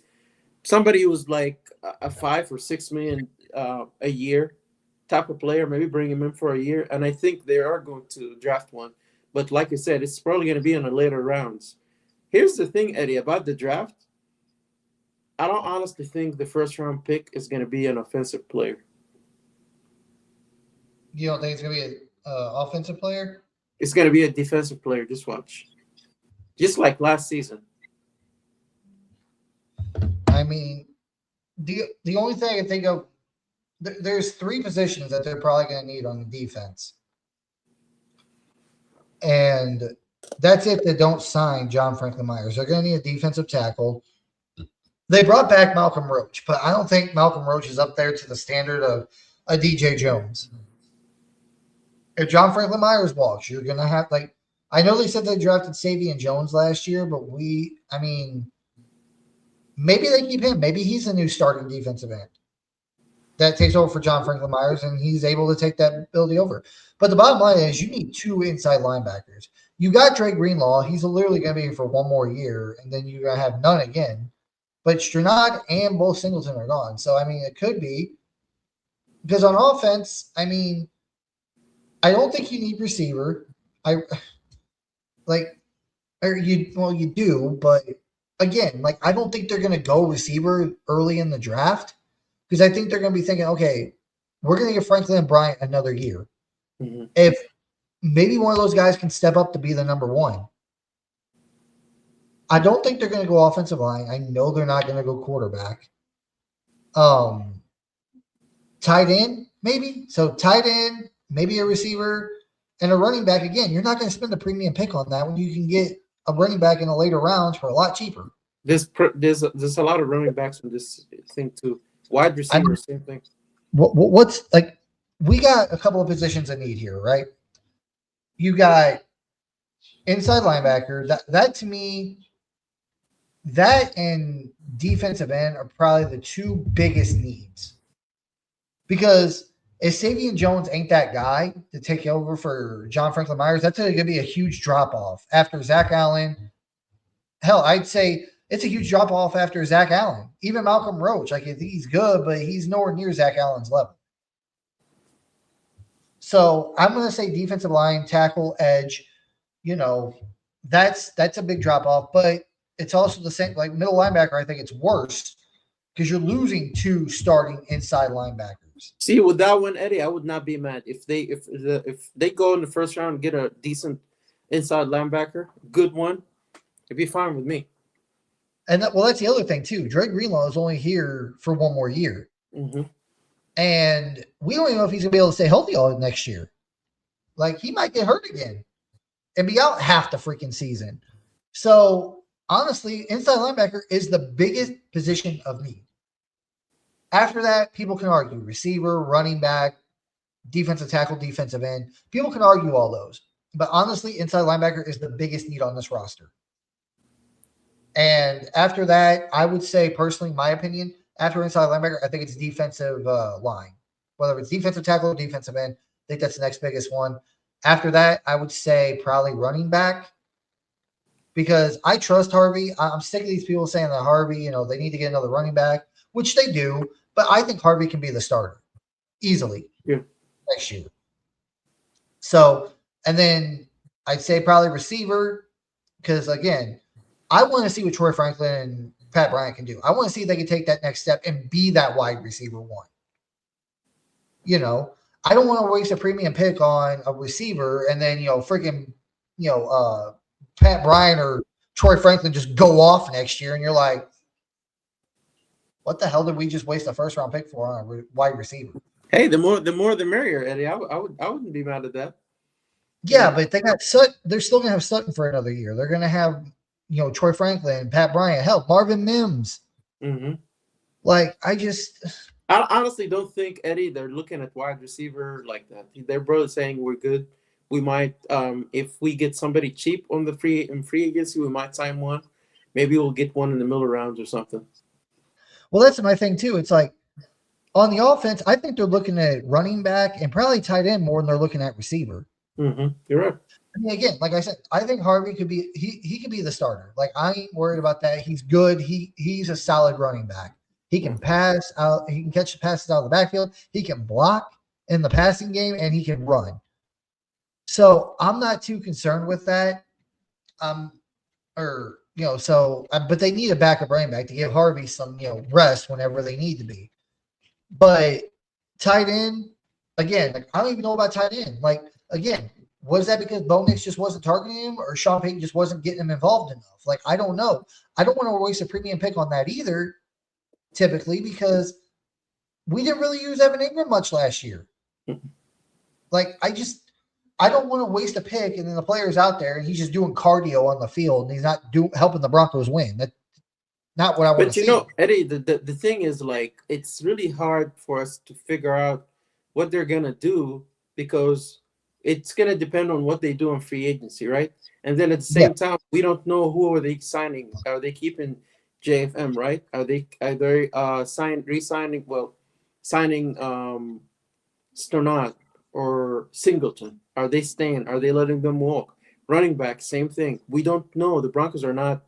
somebody who's like a 5 or 6 million a year type of player. Maybe bring him in for a year, and I think they are going to draft one. But like I said, it's probably going to be in the later rounds. Here's the thing, Eddie, about the draft. I don't honestly think the first round pick is going to be an offensive player. You don't think it's going to be an offensive player? It's going to be a defensive player. Just watch, just like last season. I mean, the only thing I can think of, there's three positions that they're probably going to need on the defense, and that's if they don't sign John Franklin Myers. They're going to need a defensive tackle. They brought back Malcolm Roach, but I don't think Malcolm Roach is up there to the standard of a DJ Jones. If John Franklin Myers walks, you're gonna have I know they said they drafted Savion Jones last year, but maybe they keep him. Maybe he's the new starting defensive end that takes over for John Franklin Myers, and he's able to take that ability over. But the bottom line is, you need two inside linebackers. You got Drake Greenlaw; he's literally going to be here for one more year, and then you're going to have none again. But Stranad and both Singleton are gone, so it could be because on offense, I don't think you need receiver. I like, or you do, but again, I don't think they're going to go receiver early in the draft because I think they're going to be thinking, okay, we're going to give Franklin and Bryant another year. Mm-hmm. If maybe one of those guys can step up to be the number one. I don't think they're going to go offensive line. I know they're not going to go quarterback. Tight end, maybe. So tight end, maybe a receiver, and a running back. Again, you're not going to spend a premium pick on that when you can get a running back in the later rounds for a lot cheaper. There's a lot of running backs in this thing too. Wide receiver, same thing. What's we got a couple of positions in need here, right? You got inside linebacker. That to me, that and defensive end are probably the two biggest needs. Because if Savion Jones ain't that guy to take over for John Franklin Myers, that's going to be a huge drop off after Zach Allen. Hell, I'd say it's a huge drop off after Zach Allen. Even Malcolm Roach, I think he's good, but he's nowhere near Zach Allen's level. So I'm going to say defensive line, tackle, edge. you know, that's a big drop off. But it's also the same like middle linebacker. I think it's worse because you're losing two starting inside linebackers. See, with that one, Eddie, I would not be mad if they go in the first round and get a decent inside linebacker, good one. It'd be fine with me. And that, well, that's the other thing too. Dre Greenlaw is only here for one more year, Hmm. and we don't even know if he's gonna be able to stay healthy all next year. Like he might get hurt again and be out half the freaking season. So honestly, inside linebacker is the biggest position of need. After that, people can argue receiver, running back, defensive tackle, defensive end. People can argue all those. But honestly, inside linebacker is the biggest need on this roster. And after that, I would say personally, my opinion, after inside linebacker, I think it's defensive line. Whether it's defensive tackle or defensive end, I think that's the next biggest one. After that, I would say probably running back because I trust Harvey. I'm sick of these people saying that Harvey, they need to get another running back, which they do. But I think Harvey can be the starter easily Yeah. next year. So, and then I'd say probably receiver because again, I want to see what Troy Franklin and Pat Bryant can do. I want to see if they can take that next step and be that wide receiver one. I don't want to waste a premium pick on a receiver and then freaking Pat Bryant or Troy Franklin just go off next year, and you're like, what the hell did we just waste a first round pick for on a wide receiver? Hey, the merrier, Eddie. I wouldn't be mad at that. Yeah, but they got Sutton. They're still gonna have Sutton for another year. They're gonna have Troy Franklin, Pat Bryant, hell, Marvin Mims. Mm-hmm. Like I honestly don't think, Eddie, they're looking at wide receiver like that. They're both saying we're good. We might, if we get somebody cheap on the free agency, we might sign one. Maybe we'll get one in the middle rounds or something. well, that's my thing too. It's like on the offense, I think they're looking at running back and probably tight end more than they're looking at receiver. Mm-hmm. You're right. I mean, again, like I said, I think Harvey could be he could be the starter. Like I ain't worried about that. He's good. He's a solid running back. He can pass out. He can catch passes out of the backfield. He can block in the passing game, and he can run. So I'm not too concerned with that. But they need a backup running back to give Harvey some rest whenever they need to be. But tight end, again, like I don't even know about tight end. Like again, was that because Bo Nix just wasn't targeting him, or Sean Payton just wasn't getting him involved enough? Like I don't know. I don't want to waste a premium pick on that either. Typically, because we didn't really use Evan Ingram much last year. Like I don't want to waste a pick and then the player's out there and he's just doing cardio on the field and he's not helping the Broncos win. That's not what I want to But see. Eddie, the thing is, like, it's really hard for us to figure out what they're gonna do because it's gonna depend on what they do in free agency, right? And then at the Yeah. same time, we don't know who are they signing. Are they keeping JFM, right? Are they re-signing? Well, signing Sternad or Singleton. Are they staying? Are they letting them walk? Running back, same thing. We don't know. The Broncos are not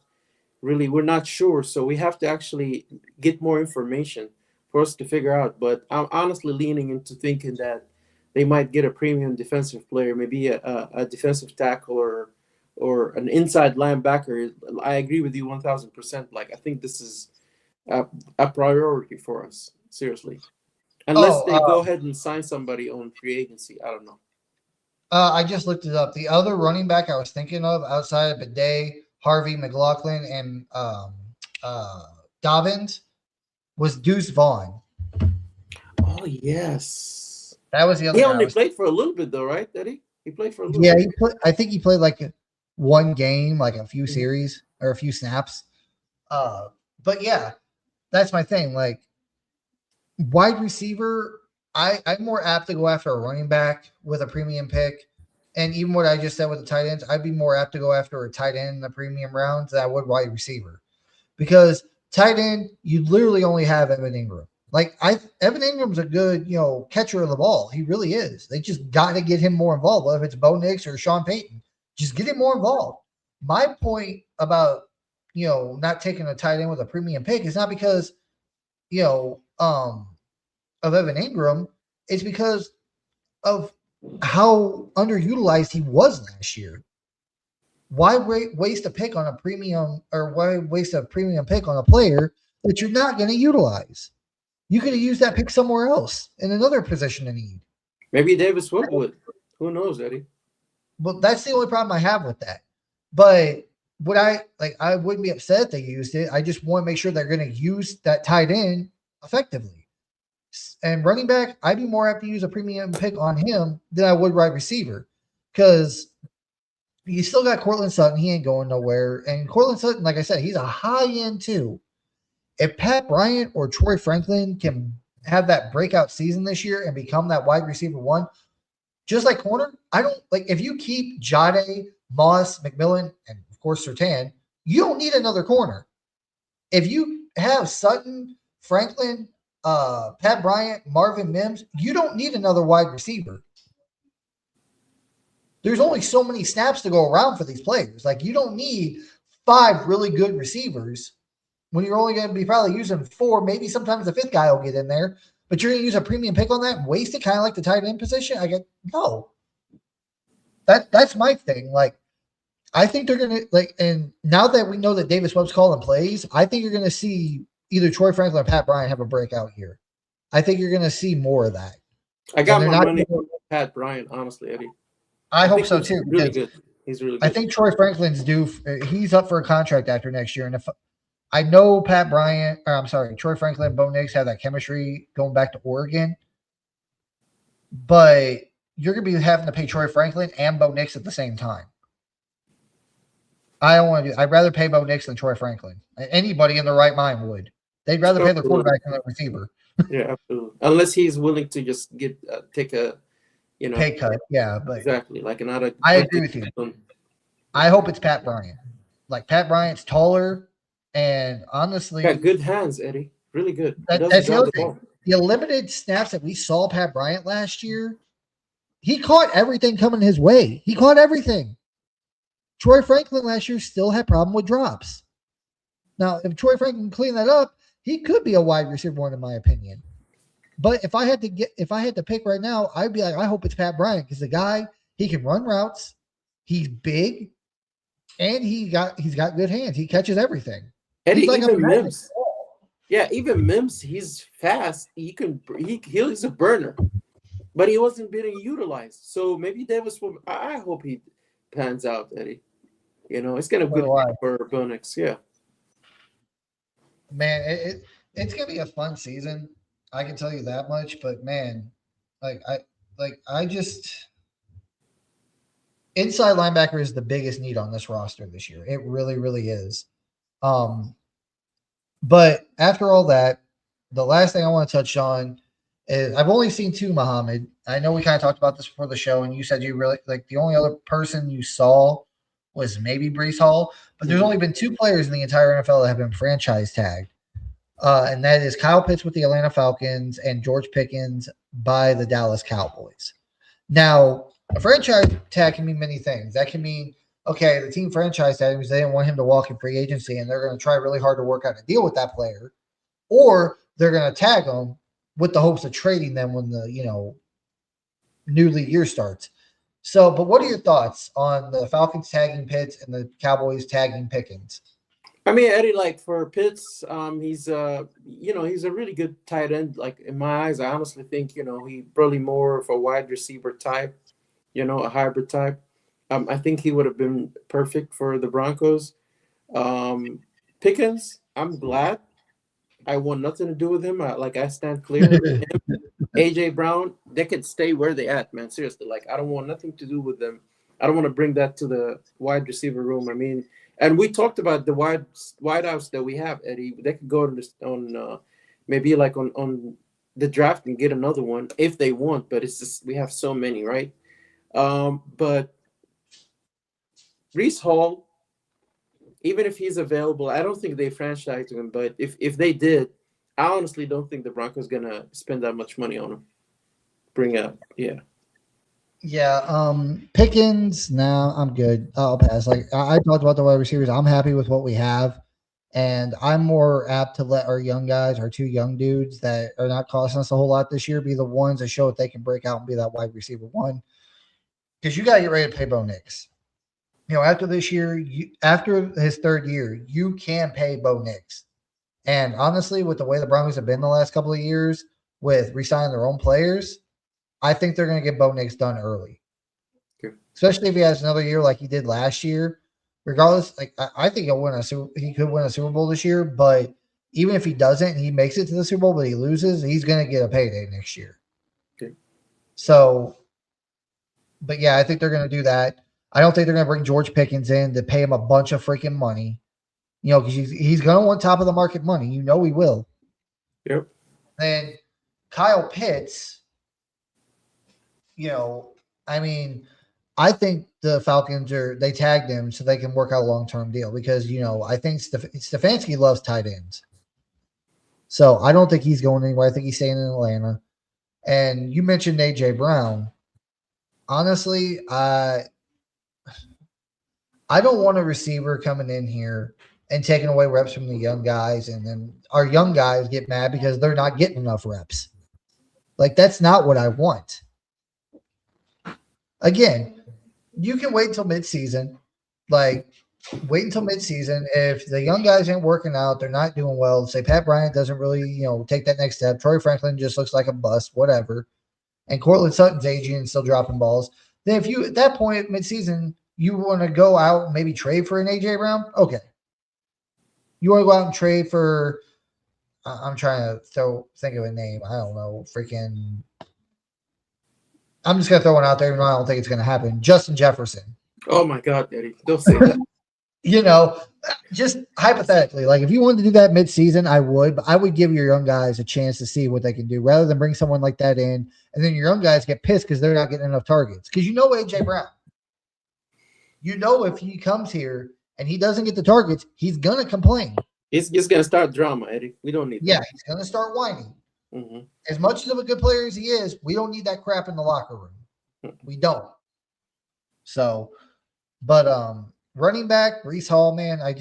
really, we're not sure. So we have to actually get more information for us to figure out. But I'm honestly leaning into thinking that they might get a premium defensive player, maybe a defensive tackle or an inside linebacker. I agree with you 1,000%. Like, I think this is a priority for us, seriously. Unless Oh, they go ahead and sign somebody on free agency. I don't know. I just looked it up. The other running back I was thinking of outside of Bidet, Harvey, McLaughlin, and uh, Dobbins was Deuce Vaughn. Oh, yes. That was the other He guy. only played for a little bit, though, right, Eddie? He played for a little Yeah, bit. I think he played like one game, like a few Mhm. series or a few snaps. Uh, but yeah, that's my thing. Like wide receiver, I'm more apt to go after a running back with a premium pick. And even what I just said with the tight ends, I'd be more apt to go after a tight end in the premium rounds than I would wide receiver. Because tight end, you literally only have Evan Ingram. Like Evan Ingram's a good, catcher of the ball. He really is. They just got to get him more involved, whether it's Bo Nix or Sean Payton. Just get him more involved. My point about not taking a tight end with a premium pick is not because you know of Evan Ingram. It's because of how underutilized he was last year. Why waste a pick on a premium, or why waste a premium pick on a player that you're not going to utilize? You could have used that pick somewhere else in another position of need. Maybe Davis Webb would. Who knows, Eddie? Well, that's the only problem I have with that. But would I like? I wouldn't be upset if they used it. I just want to make sure they're going to use that tight end effectively. And running back, I'd be more apt to use a premium pick on him than I would wide receiver, because you still got Cortland Sutton. He ain't going nowhere. And Cortland Sutton, like I said, he's a high end too. If Pat Bryant or Troy Franklin can have that breakout season this year and become that wide receiver one, just like corner, I don't like if you keep Jade, Moss, McMillan, and of course Sertan, you don't need another corner. If you have Sutton, Franklin, Pat Bryant, Marvin Mims, you don't need another wide receiver. There's only so many snaps to go around for these players. Like, you don't need 5 really good receivers when you're only going to be probably using 4. Maybe sometimes the 5th guy will get in there, but you're going to use a premium pick on that and waste it, kind of like the tight end position. I get no. That's my thing. Like, I think they're going to like, and now that we know that Davis Webb's calling plays, I think you're going to see either Troy Franklin or Pat Bryant have a breakout here. I think you're going to see more of that. I got my money on Pat Bryant, honestly, Eddie. I hope so too. Really good. He's really good. I think Troy Franklin's due. He's up for a contract after next year, and if I know Pat Bryant, or I'm sorry, Troy Franklin and Bo Nix have that chemistry going back to Oregon, but you're going to be having to pay Troy Franklin and Bo Nix at the same time. I don't want to do. I'd rather pay Bo Nix than Troy Franklin. Anybody in their right mind would. They'd rather pay the quarterback than the receiver. Yeah, absolutely. Unless he's willing to just take a pay cut. Yeah, but exactly like another. I agree with you. I hope it's Pat Bryant. Like, Pat Bryant's taller, and honestly, got good hands, Eddie. Really good. That's the other thing. The limited snaps that we saw Pat Bryant last year, he caught everything coming his way. He caught everything. Troy Franklin last year still had problem with drops. Now, if Troy Franklin can clean that up, he could be a wide receiver one, in my opinion. But if I had to pick right now, I'd be like, I hope it's Pat Bryant, because the guy, he can run routes, he's big, and he's got good hands. He catches everything. Eddie, like even Mims. Yeah, even Mims, he's fast. He's a burner, but he wasn't being utilized. So maybe Davis will. I hope he pans out, Eddie. It's gonna be good for Bonix. Yeah, man, it's gonna be a fun season. I can tell you that much. But man, I just inside linebacker is the biggest need on this roster this year. It really, really is. But after all that, the last thing I want to touch on is I've only seen 2, Muhammad. I know we kind of talked about this before the show, and you said you really like the only other person you saw was maybe Breece Hall, but there's only been 2 players in the entire NFL that have been franchise tagged. And that is Kyle Pitts with the Atlanta Falcons and George Pickens by the Dallas Cowboys. Now, a franchise tag can mean many things. That can mean, okay, the team franchise tag means they didn't want him to walk in free agency, and they're going to try really hard to work out a deal with that player, or they're going to tag them with the hopes of trading them when the new league year starts. So, but what are your thoughts on the Falcons tagging Pitts and the Cowboys tagging Pickens? I mean, Eddie, like for Pitts, he's he's a really good tight end. Like in my eyes, I honestly think he probably more of a wide receiver type, a hybrid type. I think he would have been perfect for the Broncos. Pickens, I'm glad. I want nothing to do with him. I stand clear. Him, AJ Brown, they could stay where they at, man. Seriously, like I don't want nothing to do with them. I don't want to bring that to the wide receiver room. I mean, and we talked about the wide outs that we have, Eddie. They could go on maybe like on the draft and get another one if they want. But it's just we have so many, right? But Breece Hall, even if he's available, I don't think they franchised him. But if they did, I honestly don't think the Broncos gonna spend that much money on him. Yeah, Pickens, no, I'm good. I'll pass. Like I talked about the wide receivers. I'm happy with what we have, and I'm more apt to let our young guys, our 2 young dudes that are not costing us a whole lot this year, be the ones that show that they can break out and be that wide receiver one. Because you got to get ready to pay Bo Nix. After this year, after his third year, you can pay Bo Nix. And honestly, with the way the Broncos have been the last couple of years with re-signing their own players, I think they're going to get Bo Nix done early, Okay. especially if he has another year like he did last year. Regardless, like I think he could win a Super Bowl this year. But even if he doesn't, he makes it to the Super Bowl, but he loses, he's going to get a payday next year. Okay. So, but yeah, I think they're going to do that. I don't think they're going to bring George Pickens in to pay him a bunch of freaking money. Because he's going to want top of the market money. He will. Yep. Then Kyle Pitts, I mean, I think the Falcons they tagged him so they can work out a long term deal because I think Stefanski loves tight ends, so I don't think he's going anywhere. I think he's staying in Atlanta. And you mentioned AJ Brown. Honestly, I don't want a receiver coming in here and taking away reps from the young guys, and then our young guys get mad because they're not getting enough reps. Like, that's not what I want. Again, you can wait until midseason. Like, wait until midseason. If the young guys ain't working out, they're not doing well. Say Pat Bryant doesn't really, take that next step. Troy Franklin just looks like a bust, whatever. And Cortland Sutton's aging and still dropping balls. Then if you, at that point, midseason, you want to go out and maybe trade for an AJ Brown, okay. You want to go out and trade for, I'm trying to think of a name. I don't know, freaking. I'm just gonna throw one out there, even though I don't think it's gonna happen. Justin Jefferson. Oh my God, Eddie, don't say that. Just hypothetically, like if you wanted to do that mid-season, I would, but I would give your young guys a chance to see what they can do rather than bring someone like that in and then your young guys get pissed because they're not getting enough targets. Because AJ Brown. If he comes here and he doesn't get the targets, he's gonna complain. He's just gonna start drama, Eddie. We don't need that. Yeah, he's gonna start whining. Mm-hmm. As much of a good player as he is, we don't need that crap in the locker room. We don't. So, but running back, Breece Hall, man, I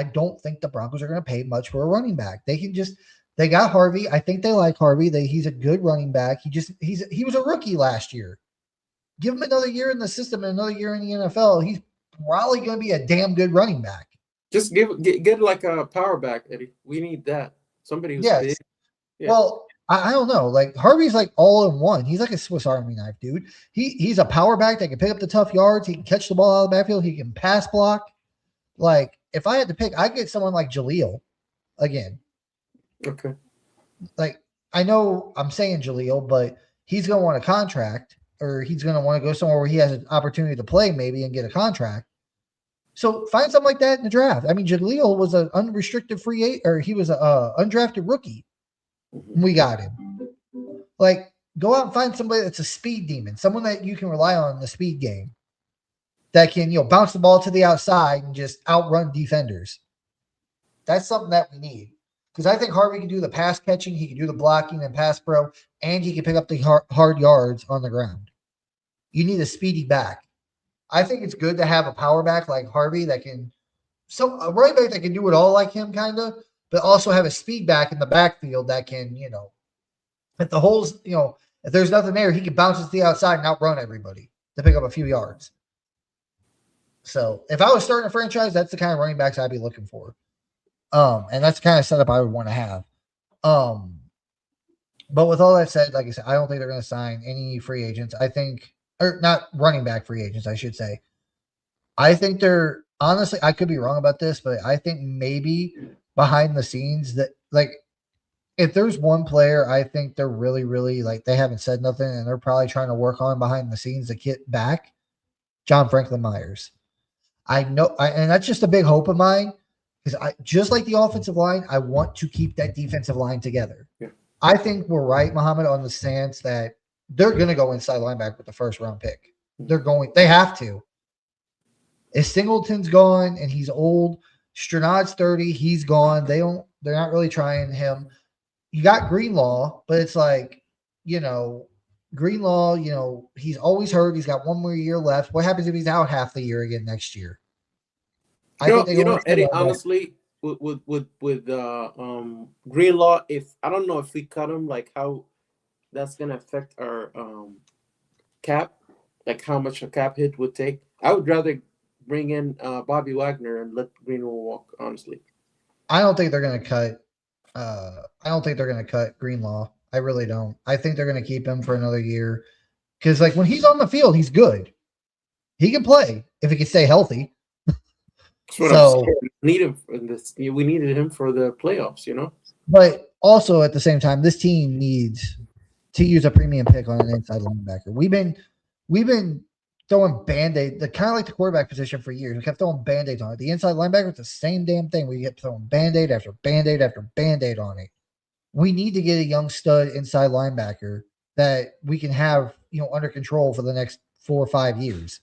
don't think the Broncos are going to pay much for a running back. They got Harvey. I think they like Harvey. He's a good running back. He was a rookie last year. Give him another year in the system and another year in the NFL. He's probably going to be a damn good running back. Just get like a power back, Eddie. We need that. Somebody who's big. Yeah. Well, I don't know. Like Harvey's like all in one. He's like a Swiss Army knife, dude. He's a power back that can pick up the tough yards. He can catch the ball out of the backfield. He can pass block. Like if I had to pick, I'd get someone like Jaleel again. Okay. Like I know I'm saying Jaleel, but he's going to want a contract, or he's going to want to go somewhere where he has an opportunity to play maybe and get a contract. So find something like that in the draft. I mean, Jaleel was an unrestricted free agent, or he was a undrafted rookie. We got him. Like, go out and find somebody that's a speed demon, someone that you can rely on in the speed game that can, bounce the ball to the outside and just outrun defenders. That's something that we need. Because I think Harvey can do the pass catching, he can do the blocking and pass pro, and he can pick up the hard yards on the ground. You need a speedy back. I think it's good to have a power back like Harvey that can, a running back that can do it all like him, kind of, but also have a speed back in the backfield that can, if the holes, if there's nothing there, he can bounce it to the outside and outrun everybody to pick up a few yards. So if I was starting a franchise, that's the kind of running backs I'd be looking for. And that's the kind of setup I would want to have. But with all that said, like I said, I don't think they're going to sign any free agents. I think, or not running back free agents, I should say. I think they're, honestly, I could be wrong about this, but I think maybe behind the scenes that, like, if there's one player I think they're really, really, like, they haven't said nothing and they're probably trying to work on behind the scenes to get back, John Franklin Myers. I know, and that's just a big hope of mine, because just like the offensive line, I want to keep that defensive line together. Yeah. I think we're right, Muhammad, on the stance that they're going to go inside linebacker with the first round pick. They have to. If Singleton's gone and he's old, Stranad's 30, he's gone. They're not really trying him. You got Greenlaw, but it's like, Greenlaw, he's always hurt. He's got one more year left. What happens if he's out half the year again next year? Eddie, honestly, with Greenlaw, I don't know if we cut him, like how that's gonna affect our cap, like how much a cap hit would take. I would rather bring in Bobby Wagner and let Greenwood walk. Honestly, I don't think they're going to cut. I don't think they're going to cut Greenlaw. I really don't. I think they're going to keep him for another year because, like, when he's on the field, he's good. He can play if he can stay healthy. that's what I'm saying. So, We need him for this. We needed him for the playoffs. but also at the same time, this team needs to use a premium pick on an inside linebacker. We've been throwing band-aid, the kind of like the quarterback position for years. We kept throwing band-aids on it. The inside linebacker, it's the same damn thing. We kept throwing band-aid after band-aid after band-aid on it. We need to get a young stud inside linebacker that we can have, under control for the next 4 or 5 years,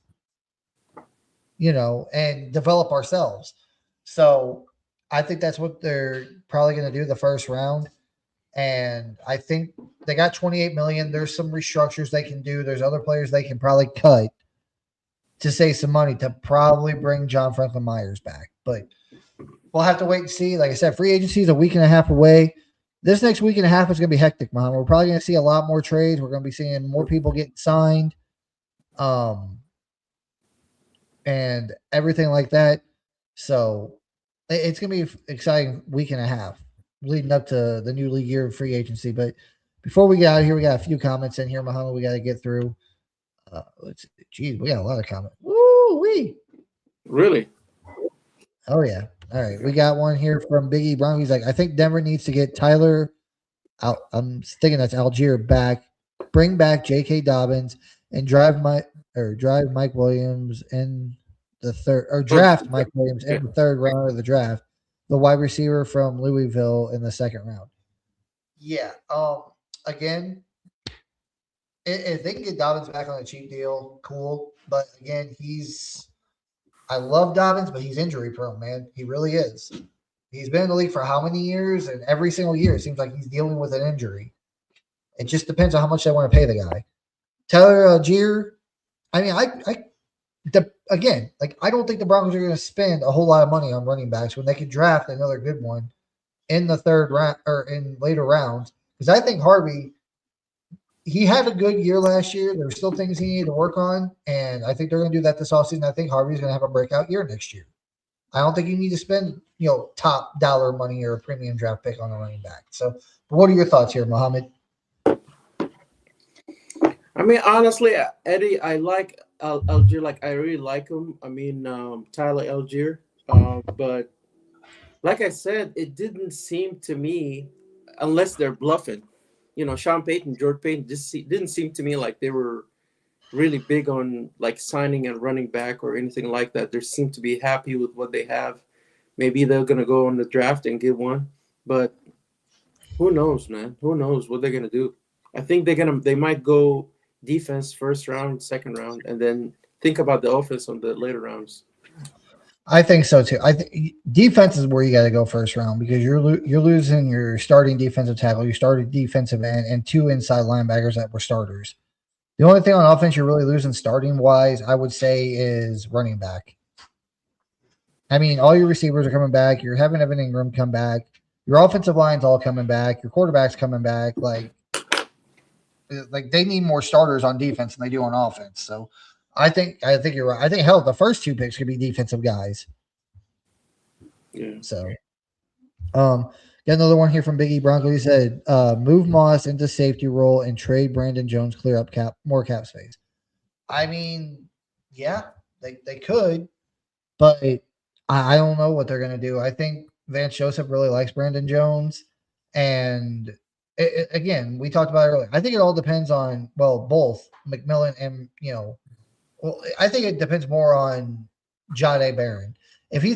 and develop ourselves. So I think that's what they're probably going to do the first round. And I think they got 28 million. There's some restructures they can do. There's other players they can probably cut to save some money to probably bring John Franklin Myers back. But we'll have to wait and see. Like I said, free agency is a week and a half away. This next week and a half is going to be hectic, Mom. We're probably going to see a lot more trades. We're going to be seeing more people getting signed, and everything like that. So it's going to be an exciting week and a half leading up to the new league year of free agency. But before we get out of here, we got a few comments in here, Muhammad. We got to get through. Let's see. Geez, we got a lot of comments. Woo wee! Really? Oh yeah. All right, we got one here from Biggie Brown. He's like, I think Denver needs to get Tyler. I'm thinking that's Algier back. Bring back J.K. Dobbins and drive Mike Williams in the third, or draft Mike Williams in the third round of the draft. The wide receiver from Louisville in the second round. Yeah. Again, if they can get Dobbins back on a cheap deal, cool. But again, I love Dobbins, but he's injury prone, man. He really is. He's been in the league for how many years? And every single year, it seems like he's dealing with an injury. It just depends on how much they want to pay the guy. Tyler Algier, I mean, I don't think the Broncos are going to spend a whole lot of money on running backs when they could draft another good one in the third round or in later rounds. Because I think Harvey, he had a good year last year. There were still things he needed to work on, and I think they're going to do that this offseason. I think Harvey's going to have a breakout year next year. I don't think you need to spend, top dollar money or a premium draft pick on a running back. So, what are your thoughts here, Mohammed? I mean, honestly, Eddie, I like Algier. Like, I really like him. I mean, Tyler Algier. But like I said, it didn't seem to me, unless they're bluffing. Sean Payton, George Payton, didn't seem to me like they were really big on like signing and running back or anything like that. They seem to be happy with what they have. Maybe they're gonna go on the draft and get one, but who knows, man? Who knows what they're gonna do? I think they might go defense first round, second round, and then think about the offense on the later rounds. I think so too. I think defense is where you got to go first round because you're losing your starting defensive tackle, your starting defensive end, and two inside linebackers that were starters. The only thing on offense you're really losing starting wise, I would say, is running back. I mean, all your receivers are coming back. You're having Evan Ingram come back. Your offensive line's all coming back. Your quarterback's coming back. Like they need more starters on defense than they do on offense. So I think you're right. I think the first two picks could be defensive guys. Yeah. So, got another one here from Biggie Bronco. He said, "Move Moss into safety role and trade Brandon Jones, clear up more cap space." I mean, yeah, they could, but I don't know what they're gonna do. I think Vance Joseph really likes Brandon Jones, and again, we talked about it earlier. I think it all depends on both McMillan and I think it depends more on Jahdae Barron. If they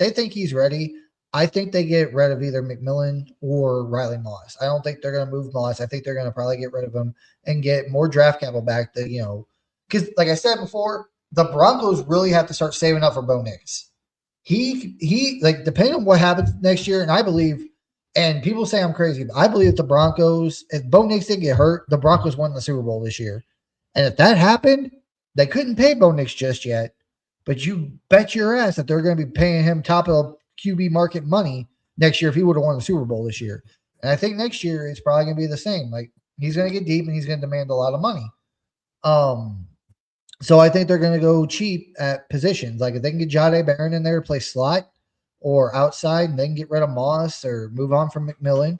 think he's ready, I think they get rid of either McMillan or Riley Moss. I don't think they're going to move Moss. I think they're going to probably get rid of him and get more draft capital back. Because like I said before, the Broncos really have to start saving up for Bo Nix. He like depending on what happens next year, and I believe, and people say I'm crazy, but I believe the Broncos, if Bo Nix didn't get hurt, the Broncos won the Super Bowl this year. And if that happened, they couldn't pay Bo Nix just yet, but you bet your ass that they're going to be paying him top of QB market money next year if he would have won the Super Bowl this year. And I think next year it's probably going to be the same. Like he's going to get deep and he's going to demand a lot of money. So I think they're going to go cheap at positions. Like if they can get Jade Barron in there to play slot or outside, and they can get rid of Moss or move on from McMillan,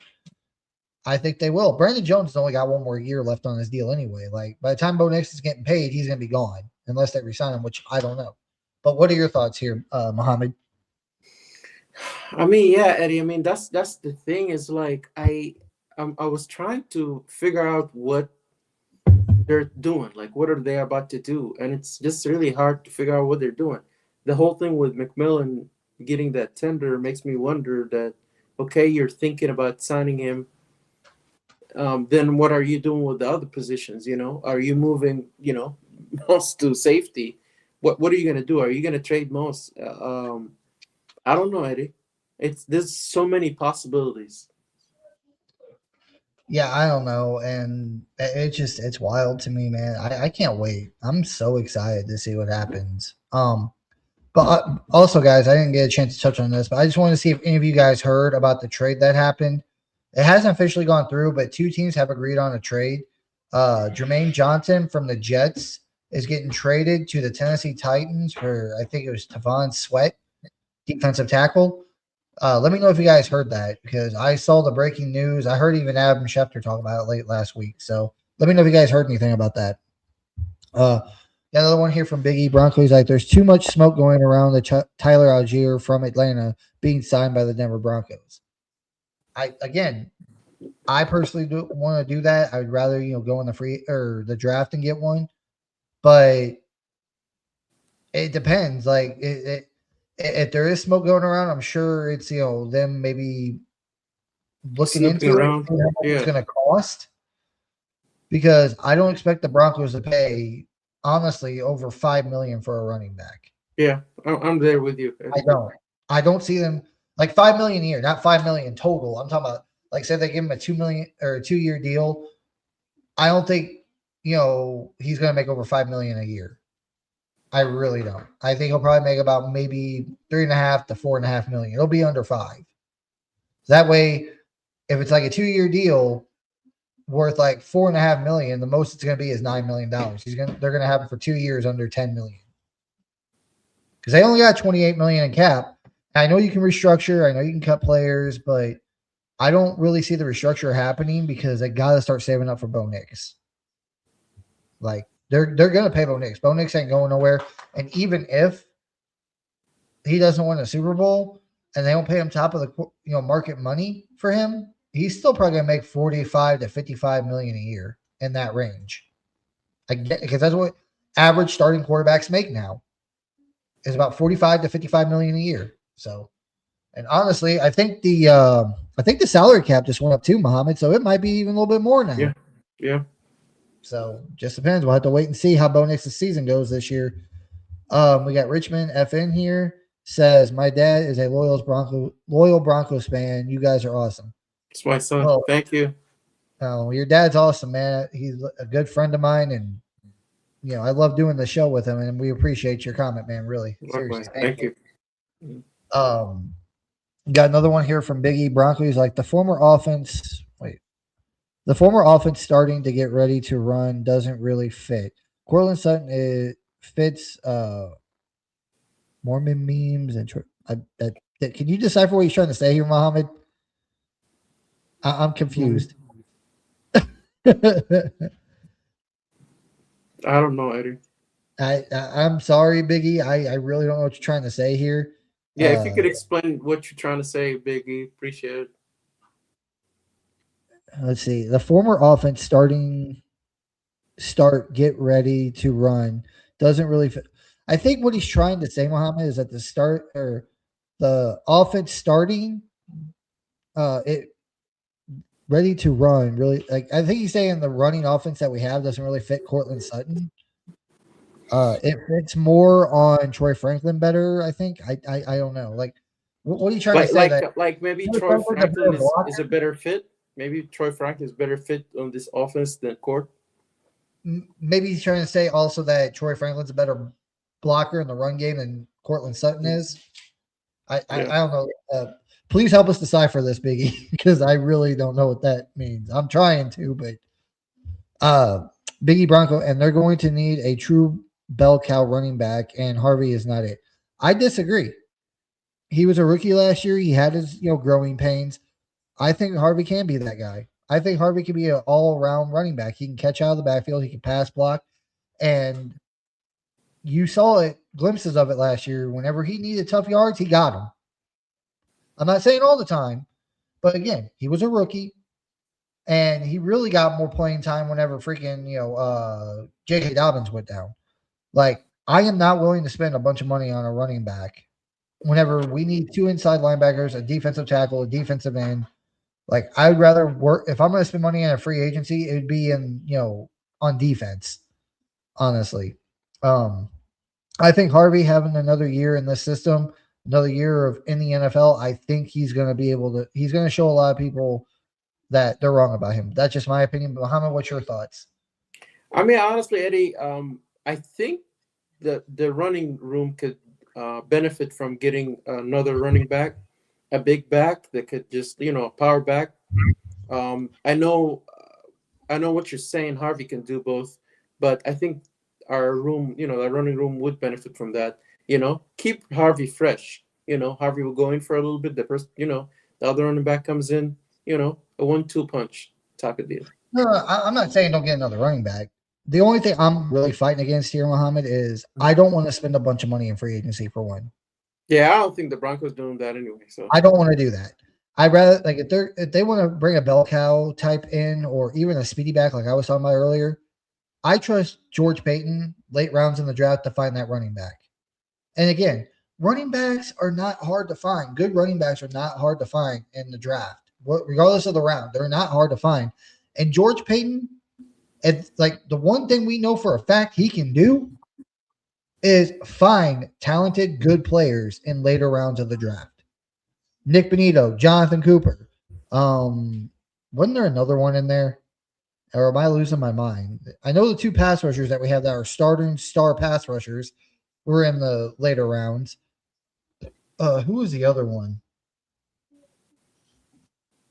I think they will. Brandon Jones has only got one more year left on his deal anyway. Like by the time Bo Nix is getting paid, he's going to be gone unless they resign him, which I don't know. But what are your thoughts here, Mohammed? I mean, yeah, Eddie. I mean, that's the thing is like I was trying to figure out what they're doing, like what are they about to do, and it's just really hard to figure out what they're doing. The whole thing with McMillan getting that tender makes me wonder that okay, you're thinking about signing him. Then what are you doing with the other positions? You know, are you moving? You know, most to safety. What are you gonna do? Are you gonna trade most? I don't know, Eddie. It's there's so many possibilities. Yeah, I don't know, and it's wild to me, man. I can't wait. I'm so excited to see what happens. But also, guys, I didn't get a chance to touch on this, but I just want to see if any of you guys heard about the trade that happened. It hasn't officially gone through, but two teams have agreed on a trade. Jermaine Johnson from the Jets is getting traded to the Tennessee Titans for I think it was Tavon Sweat, defensive tackle. Let me know if you guys heard that because I saw the breaking news. I heard even Adam Schefter talk about it late last week. So let me know if you guys heard anything about that. Uh, Another one here from Biggie Broncos. Like, there's too much smoke going around the Tyler Algier from Atlanta being signed by the Denver Broncos. I personally do want to do that. I would rather go in the free or the draft and get one, but it depends. Like if there is smoke going around, I'm sure it's them maybe looking Snooping into it, around. seeing how much it's Yeah, going to cost. Because I don't expect the Broncos to pay honestly over 5 million for a running back. yeah. I'm there with you, I Eddie. don't. I don't see them like 5 million a year, not 5 million total. I'm talking about like say they give him a 2 million or a 2 year deal. I don't think he's going to make over 5 million a year. I really don't. I think he'll probably make about maybe 3.5 to 4.5 million. It'll be under five. That way, if it's like a 2 year deal worth like 4.5 million, the most it's going to be is $9 million. They're going to have it for 2 years under 10 million because they only got 28 million in cap. I know you can restructure. I know you can cut players, but I don't really see the restructure happening because they got to start saving up for Bo Nix. Like they're going to pay Bo Nix. Bo Nix ain't going nowhere. And even if he doesn't win a Super Bowl and they don't pay him top of the market money for him, he's still probably going to make 45 to 55 million a year in that range. I get because that's what average starting quarterbacks make now is about 45 to 55 million a year. So, and honestly, I think the salary cap just went up too, Muhammad. So it might be even a little bit more Yeah, now. yeah. So just depends. We'll have to wait and see how Bo Nix's season goes this year. We got Richmond FN here says my dad is a loyal Broncos fan. You guys are awesome. It's my son. Well, Thank you. your dad's awesome, man. He's a good friend of mine, and I love doing the show with him, and we appreciate your comment, man. Really, seriously, Likewise. thank Thank you. you. Um, got another one here from Biggie Broncos. Like the former offense starting to get ready to run doesn't really fit. Cortland Sutton fits Mormon memes and can you decipher what he's trying to say here, Mohammed? I'm confused. I don't know, Eddie. I'm sorry, Biggie. I really don't know what you're trying to say here. Yeah, if you could explain what you're trying to say, Biggie, appreciate it. Let's see. The former offense get ready to run doesn't really fit. I think what he's trying to say, Mohammed, is at the start or the offense starting it ready to run really like I think he's saying the running offense that we have doesn't really fit Cortland Sutton. It fits more on Troy Franklin better, I think. I don't know. Like what are you trying to say that Like maybe Troy Troy Franklin's a Franklin better is a blocker? better fit. Maybe Troy Franklin is better fit on this offense than Court. Maybe he's trying to say also that Troy Franklin's a better blocker in the run game than Cortland Sutton is. Yeah. I don't know. Please help us decipher this, Biggie, because I really don't know what that means. I'm trying to, but uh, Biggie Bronco, and they're going to need a true bell cow running back, and Harvey is not it. I disagree. He was a rookie last year. He had his growing pains. I think Harvey can be that guy. I think Harvey can be an all around running back. He can catch out of the backfield. He can pass block, and you saw it glimpses of it last year. Whenever he needed tough yards, he got them. I'm not saying all the time, but again, he was a rookie. And he really got more playing time whenever freaking, J.K. Dobbins went down. Like, I am not willing to spend a bunch of money on a running back whenever we need two inside linebackers, a defensive tackle, a defensive end. Like, I'd rather work if I'm going to spend money on a free agency, it would be on defense, honestly. Um, I think Harvey having another year in this system, another year of in the NFL, I think he's going to be able to, he's going to show a lot of people that they're wrong about him. That's just my opinion. But Muhammad, what's your thoughts? I mean, honestly, Eddie, I think the running room could benefit from getting another running back, a big back that could just power back. I know, I know what you're saying. Harvey can do both, but I think our room, the running room would benefit from that. Keep Harvey fresh. Harvey will go in for a little bit. The person, the other running back comes in. A 1-2 punch type of deal. No, I'm not saying don't get another running back. The only thing I'm really fighting against here, Muhammad, is I don't want to spend a bunch of money in free agency for one. Yeah, I don't think the Broncos doing that anyway. So I don't want to do that. I'd rather like if they want to bring a bell cow type in or even a speedy back like I was talking about earlier, I trust George Payton late rounds in the draft to find that running back. And again, running backs are not hard to find. Good running backs are not hard to find in the draft. Regardless of the round, they're not hard to find. And George Payton, it's like the one thing we know for a fact he can do is find talented, good players in later rounds of the draft. Nick Benito, Jonathan Cooper. Wasn't there another one in there? Or am I losing my mind? I know the two pass rushers that we have that are starting star pass rushers were in the later rounds. Who was the other one?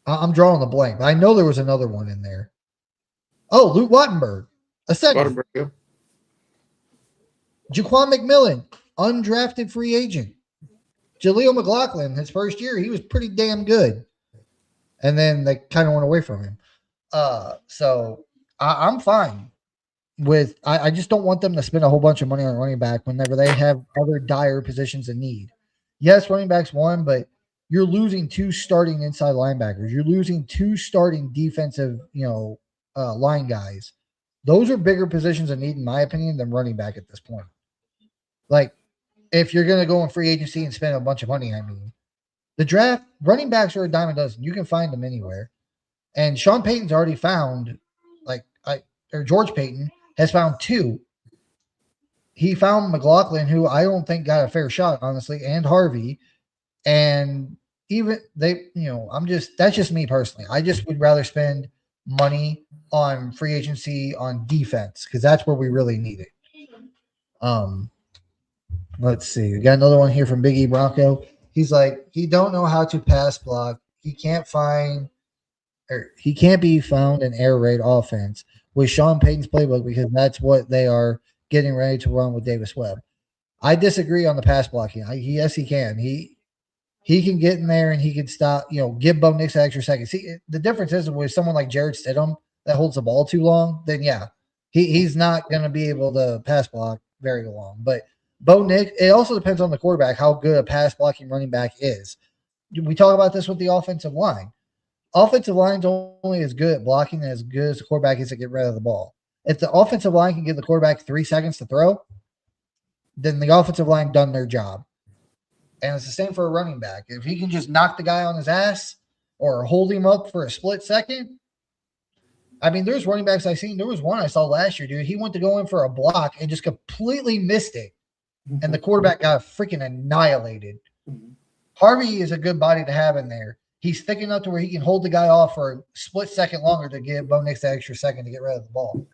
I'm drawing the blank, but I know there was another one in there. Oh, Luke Wattenberg, a second. Wattenberg. Jaquan McMillan, undrafted free agent. Jaleel McLaughlin, his first year, he was pretty damn good. And then they kind of went away from him. So I'm fine with I just don't want them to spend a whole bunch of money on running back whenever they have other dire positions in need. Yes, running back's one, but you're losing two starting inside linebackers. You're losing two starting defensive, line guys. Those are bigger positions in need, in my opinion, than running back at this point. Like, if you're going to go in free agency and spend a bunch of money, I mean, the draft, running backs are a dime a dozen. You can find them anywhere. And Sean Payton's already found, or George Payton has found two. He found McLaughlin, who I don't think got a fair shot, honestly, and Harvey. And even that's just me personally. I just would rather spend money on free agency on defense because that's where we really need it. Let's see. We got another one here from Biggie Bronco. He's like, he don't know how to pass block. He can't be found in air raid offense with Sean Payton's playbook because that's what they are getting ready to run with Davis Webb. I disagree on the pass blocking. Yes, he can. He can get in there and he can stop, give Bo Nix an extra second. See, the difference is with someone like Jared Stidham that holds the ball too long, then yeah, he's not going to be able to pass block very long. But Bo Nix, it also depends on the quarterback how good a pass blocking running back is. We talk about this with the offensive line. Offensive line's only as good at blocking as good as the quarterback is to get rid of the ball. If the offensive line can give the quarterback 3 seconds to throw, then the offensive line done their job. And it's the same for a running back. If he can just knock the guy on his ass or hold him up for a split second. I mean, there's running backs I've seen. There was one I saw last year, dude. He went to go in for a block and just completely missed it. And the quarterback got freaking annihilated. Harvey is a good body to have in there. He's thick enough to where he can hold the guy off for a split second longer to give Bo Nix that extra second to get rid of the ball.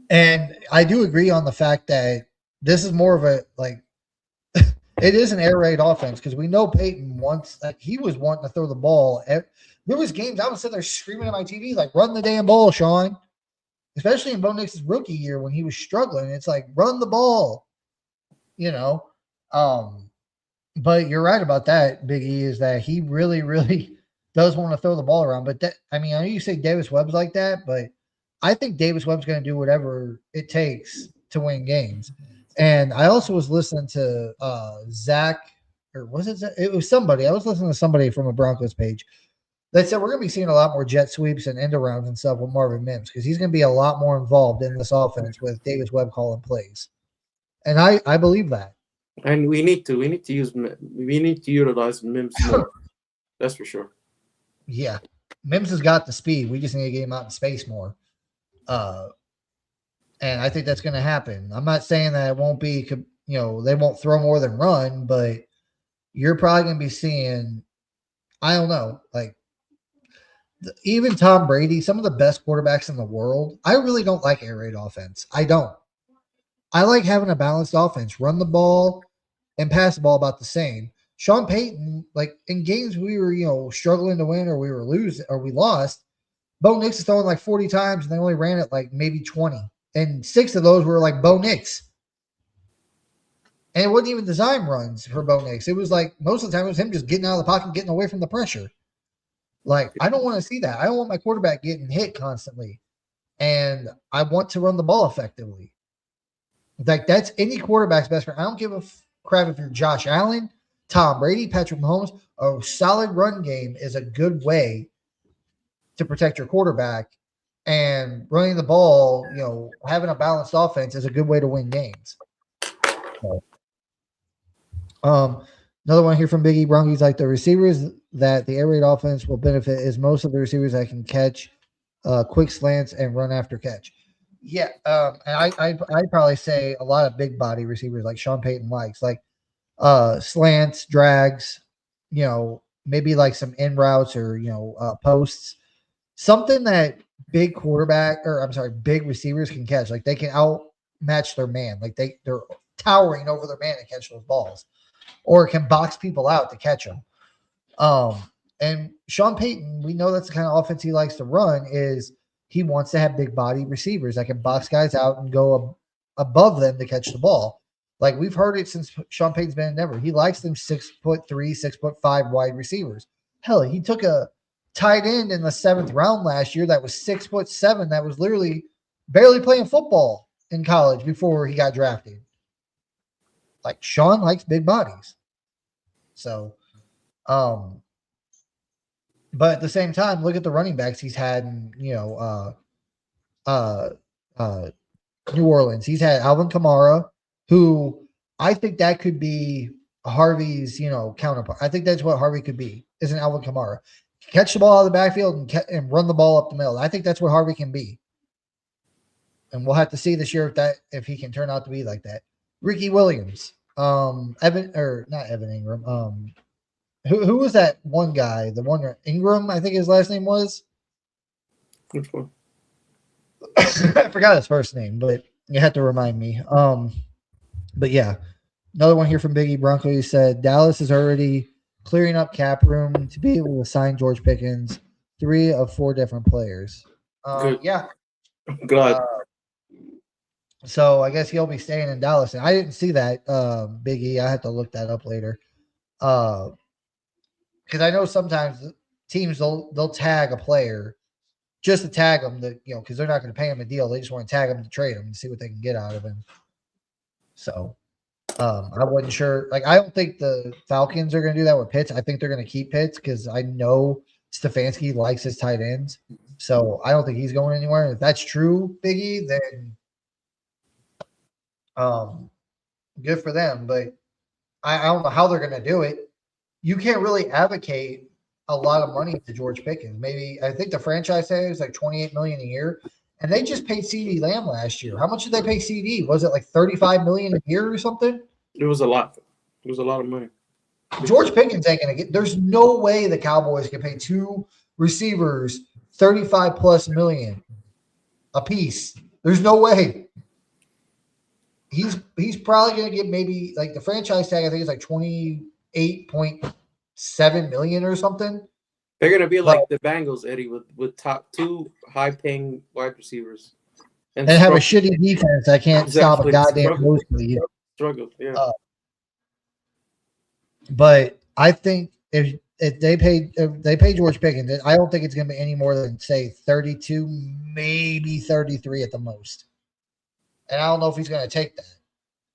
And I do agree on the fact that this is more of a it is an air raid offense because we know Payton wants he was wanting to throw the ball. There was games I was sitting there screaming at my TV like, "Run the damn ball, Sean!" especially in Bo Nix's rookie year when he was struggling. It's like run the ball, you know. Um, but you're right about that, Big E, is that he really, really does want to throw the ball around. But that, I mean, I know you say Davis Webb's like that, but I think Davis Webb's going to do whatever it takes to win games. And I also was listening to Zach, or was it Zach? It was somebody. I was listening to somebody from a Broncos page that said we're going to be seeing a lot more jet sweeps and end arounds and stuff with Marvin Mims because he's going to be a lot more involved in this offense with Davis Webb calling plays. And I believe that. And we need to utilize Mims more. That's for sure. Yeah. Mims has got the speed. We just need to get him out in space more. Uh, and I think that's going to happen. I'm not saying that it won't be, they won't throw more than run, but you're probably going to be seeing, I don't know, like even Tom Brady, some of the best quarterbacks in the world. I really don't like air raid offense. I don't. I like having a balanced offense, run the ball and pass the ball about the same. Sean Payton, like in games we were, struggling to win or we were losing or we lost, Bo Nix is throwing like 40 times and they only ran it like maybe 20. And 6 of those were like Bo Nix. And it wasn't even design runs for Bo Nix. It was like most of the time it was him just getting out of the pocket, getting away from the pressure. Like, I don't want to see that. I don't want my quarterback getting hit constantly. And I want to run the ball effectively. Like, that's any quarterback's best friend. I don't give a crap if you're Josh Allen, Tom Brady, Patrick Mahomes. A solid run game is a good way to protect your quarterback. And running the ball, having a balanced offense is a good way to win games. So, another one here from Biggie Bronki's like the receivers that the air raid offense will benefit is most of the receivers that can catch quick slants and run after catch. Yeah, and I'd probably say a lot of big body receivers like Sean Payton likes like slants, drags, maybe like some in routes or posts, something that big receivers can catch. Like they can outmatch their man, like they're towering over their man to catch those balls, or can box people out to catch them. And Sean Payton, we know that's the kind of offense he likes to run. Is he wants to have big body receivers that can box guys out and go above them to catch the ball. Like we've heard it since Sean Payton's been in Denver. He likes them 6'3", 6'5" wide receivers. Hell, he took a tight end in the 7th round last year that was 6'7", that was literally barely playing football in college before he got drafted. Like Sean likes big bodies. So, but at the same time, look at the running backs he's had in, New Orleans. He's had Alvin Kamara, who I think that could be Harvey's, counterpart. I think that's what Harvey could be, is an Alvin Kamara. Catch the ball out of the backfield and run the ball up the middle. I think that's what Harvey can be. And we'll have to see this year if he can turn out to be like that. Ricky Williams, not Evan Ingram. Who was that one guy? The one Ingram, I think his last name was. Which one? I forgot his first name, but you have to remind me. But yeah, another one here from Biggie Bronco. He said Dallas is already clearing up cap room to be able to sign George Pickens, 3 of 4 different players. Good. Yeah. Glad. So I guess he'll be staying in Dallas. And I didn't see that, Biggie. I have to look that up later. Because I know sometimes teams they'll tag a player just to tag them, because they're not going to pay him a deal. They just want to tag him to trade him and see what they can get out of him. So I wasn't sure. Like, I don't think the Falcons are going to do that with Pitts. I think they're going to keep Pitts because I know Stefanski likes his tight ends. So I don't think he's going anywhere. And if that's true, Biggie, then good for them. But I don't know how they're going to do it. You can't really advocate a lot of money to George Pickens. Maybe I think the franchise tag is like $28 million a year, and they just paid CD Lamb last year. How much did they pay CD? Was it like $35 million a year or something? It was a lot. It was a lot of money. George Pickens ain't gonna get. There's no way the Cowboys can pay 2 receivers $35+ million a piece. There's no way. He's probably gonna get maybe like the franchise tag. I think it's like $28.7 million or something. They're gonna be like the Bengals, Eddie, with top 2 high-paying wide receivers. and and have a struggle. shitty defense that can't stop a Exactly, goddamn struggle, nosebleed. struggle. Yeah. Uh, but I think if they pay George Pickens, I don't think it's going to be any more than say 32, maybe 33 at the most. And I don't know if he's going to take that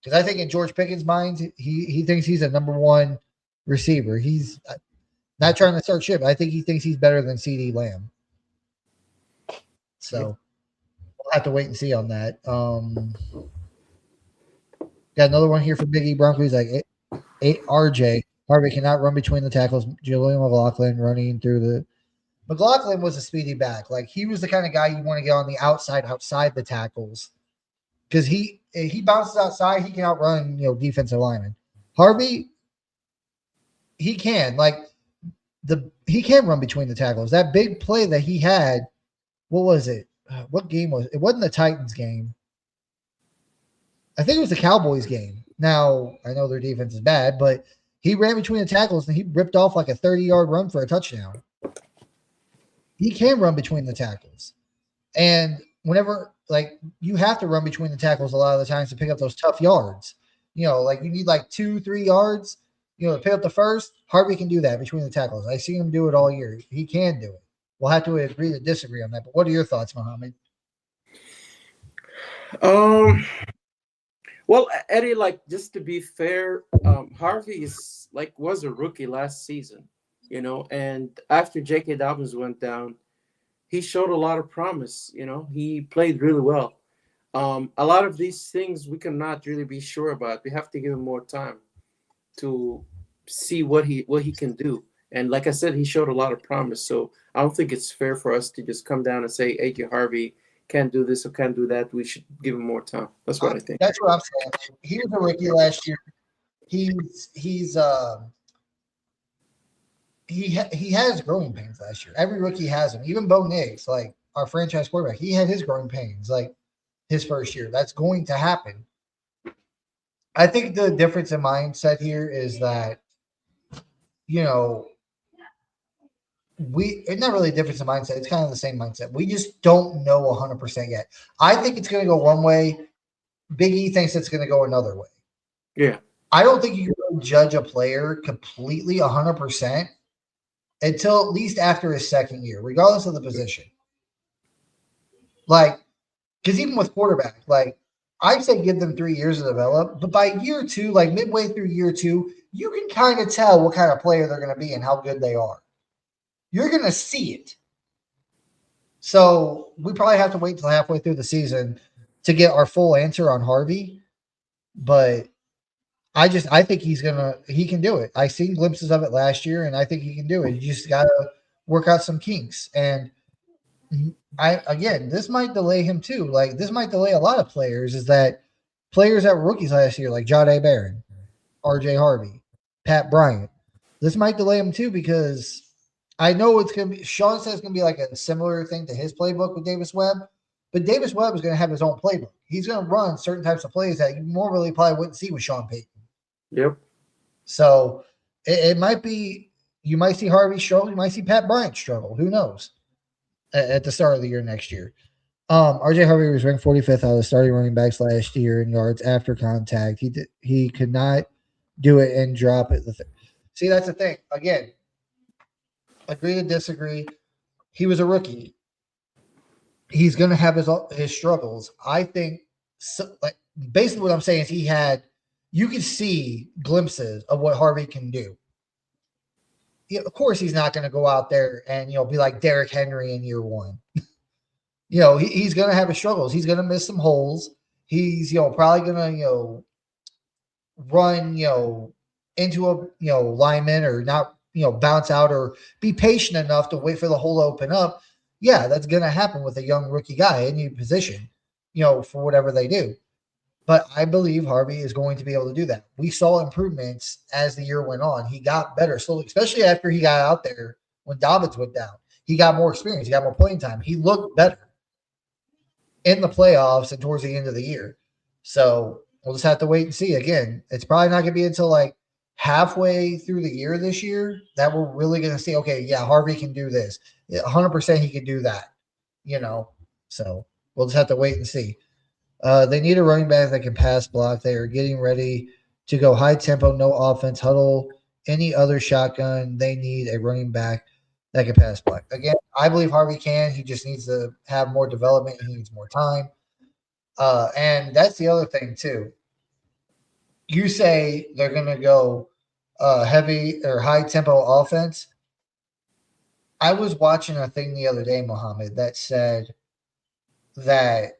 because I think in George Pickens' mind, he thinks he's a number one receiver. He's not trying to start shit. But I think he thinks he's better than CD Lamb. Yeah. So we'll have to wait and see on that. Got another one here for Biggie Bronco. He's like, RJ Harvey cannot run between the tackles. Julian McLaughlin running through the. McLaughlin was a speedy back. Like he was the kind of guy you want to get on the outside the tackles, because he bounces outside. He can outrun defensive linemen. Harvey, he can he can run between the tackles. That big play that he had, what was it? What game was it? It wasn't the Titans game. I think it was the Cowboys game. Now, I know their defense is bad, but he ran between the tackles and he ripped off like a 30-yard run for a touchdown. He can run between the tackles. And whenever, like, you have to run between the tackles a lot of the times to pick up those tough yards. Like you need like 2-3 yards, to pick up the first. Harvey can do that between the tackles. I've seen him do it all year. He can do it. We'll have to agree to disagree on that. But what are your thoughts, Mohammed? Um. Well, Eddie, like just to be fair, Harvey is like was a rookie last season, and after J.K. Dobbins went down, he showed a lot of promise. He played really well. A lot of these things we cannot really be sure about. We have to give him more time to see what he can do. And like I said, he showed a lot of promise. So I don't think it's fair for us to just come down and say AJ Harvey can't do this or can't do that. We should give him more time. That's what I think. That's what I'm saying. He was a rookie last year. He's he had his growing pains last year. Every rookie has them. Even Bo Nix, like our franchise quarterback, he had his growing pains like his first year. That's going to happen. I think the difference in mindset here is that you know it's not really a difference in mindset. It's kind of the same mindset. We just don't know 100% yet. I think it's going to go one way. Big E thinks it's going to go another way. Yeah. I don't think you can judge a player completely 100% until at least after his second year, regardless of the position. Like, because even with quarterback, like I say give them 3 years to develop, but by year two, like midway through year two, you can kind of tell what kind of player they're going to be and how good they are. You're going to see it. So we probably have to wait until halfway through the season to get our full answer on Harvey. But I think he can do it. I seen glimpses of it last year, and I think he can do it. You just got to work out some kinks. And this might delay him too. Like this might delay a lot of players. Is that players that were rookies last year, like Jahdae Barron, R.J. Harvey, Pat Bryant. This might delay him too because I know it's gonna be. Sean says it's gonna be like a similar thing to his playbook with Davis Webb, but Davis Webb is gonna have his own playbook. He's gonna run certain types of plays that you normally probably wouldn't see with Sean Payton. Yep. So it might be you might see Harvey struggle, you might see Pat Bryant struggle. Who knows? At the start of the year next year. RJ Harvey was ranked 45th out of the starting running backs last year in yards after contact. He could not do it and drop it. See, that's the thing. Again, agree to disagree. He was a rookie. He's going to have his struggles. I think, like basically what I'm saying is you can see glimpses of what Harvey can do. Of course, he's not going to go out there and be like Derrick Henry in year one. He's going to have his struggles. He's going to miss some holes. He's probably going to run into a lineman or not bounce out or be patient enough to wait for the hole to open up. Yeah, that's going to happen with a young rookie guy in any position, for whatever they do. But I believe Harvey is going to be able to do that. We saw improvements as the year went on. He got better slowly, especially after he got out there when Dobbins went down. He got more experience. He got more playing time. He looked better in the playoffs and towards the end of the year. So we'll just have to wait and see. Again, it's probably not going to be until like halfway through the year this year that we're really going to see, okay, yeah, Harvey can do this. 100% he can do that, So We'll just have to wait and see. They need a running back that can pass block. They are getting ready to go high tempo, no offense, huddle, any other shotgun. They need a running back that can pass block. Again, I believe Harvey can. He just needs to have more development. He needs more time. And that's the other thing, too. You say they're going to go heavy or high tempo offense. I was watching a thing the other day, Mohammed, that said that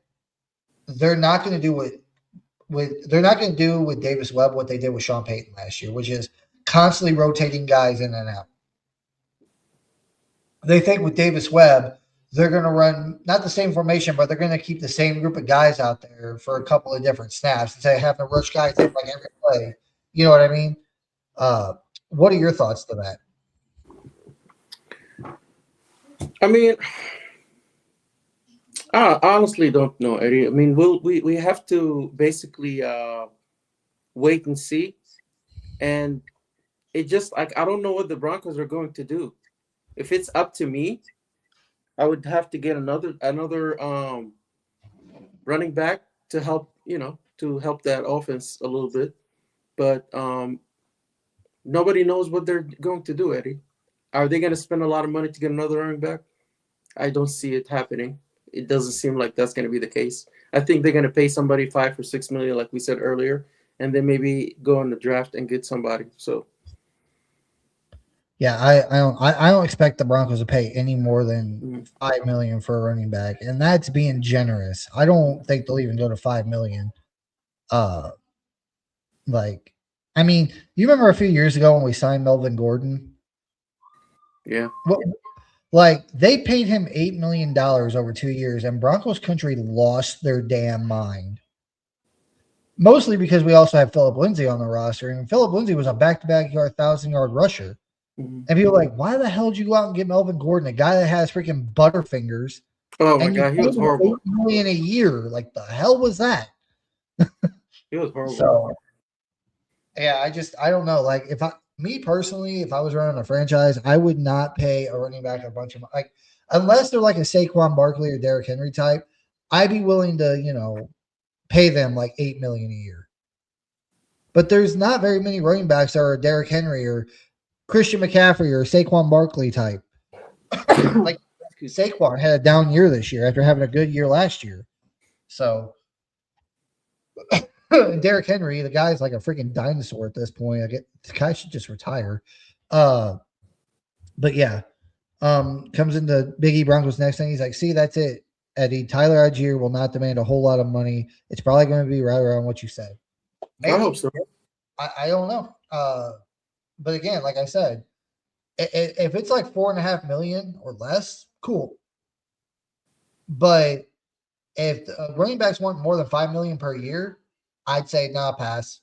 they're not going to do they're not going to do with Davis Webb what they did with Sean Payton last year, which is constantly rotating guys in and out. They think with Davis Webb, they're going to run not the same formation, but they're going to keep the same group of guys out there for a couple of different snaps instead of having to rush guys in like every play. You know what I mean? What are your thoughts to that? I mean, I honestly don't know, Eddie. I mean, we have to basically wait and see. And it just like I don't know what the Broncos are going to do. If it's up to me, I would have to get another running back to help, to help that offense a little bit. But nobody knows what they're going to do, Eddie. Are they going to spend a lot of money to get another running back? I don't see it happening. It doesn't seem like that's going to be the case. I think they're going to pay somebody $5 or $6 million, like we said earlier, and then maybe go in the draft and get somebody. So, Yeah, I don't expect the Broncos to pay any more than $5 million for a running back, and that's being generous. I don't think they'll even go to $5 million. Uh, like, I mean, you remember a few years ago when we signed Melvin Gordon? yeah. What, like they paid him $8 million over 2 years, and Broncos country lost their damn mind. Mostly because we also have Philip Lindsay on the roster, and Philip Lindsay was a back-to-back 1,000-yard rusher. Mm-hmm. And people are like, why the hell did you go out and get Melvin Gordon, a guy that has freaking butterfingers? Oh my And you God, he paid was him horrible. $8 million a year. Like the hell was that? He was horrible. So yeah, I don't know. Like me personally, if I was running a franchise, I would not pay a running back a bunch of like unless they're like a Saquon Barkley or Derrick Henry type. I'd be willing to pay them like $8 million a year. But there's not very many running backs that are Derrick Henry or Christian McCaffrey or Saquon Barkley type. Like Saquon had a down year this year after having a good year last year. So Derrick Henry, the guy's like a freaking dinosaur at this point. The guy should just retire. But yeah, comes into Biggie Broncos next thing. He's like, see, that's it, Eddie. Tyler Algier will not demand a whole lot of money. It's probably going to be right around what you said. Maybe. I hope so. I don't know. But again, like I said, if it's like $4.5 million or less, cool. But if running backs want more than $5 million per year, I'd say nah, pass.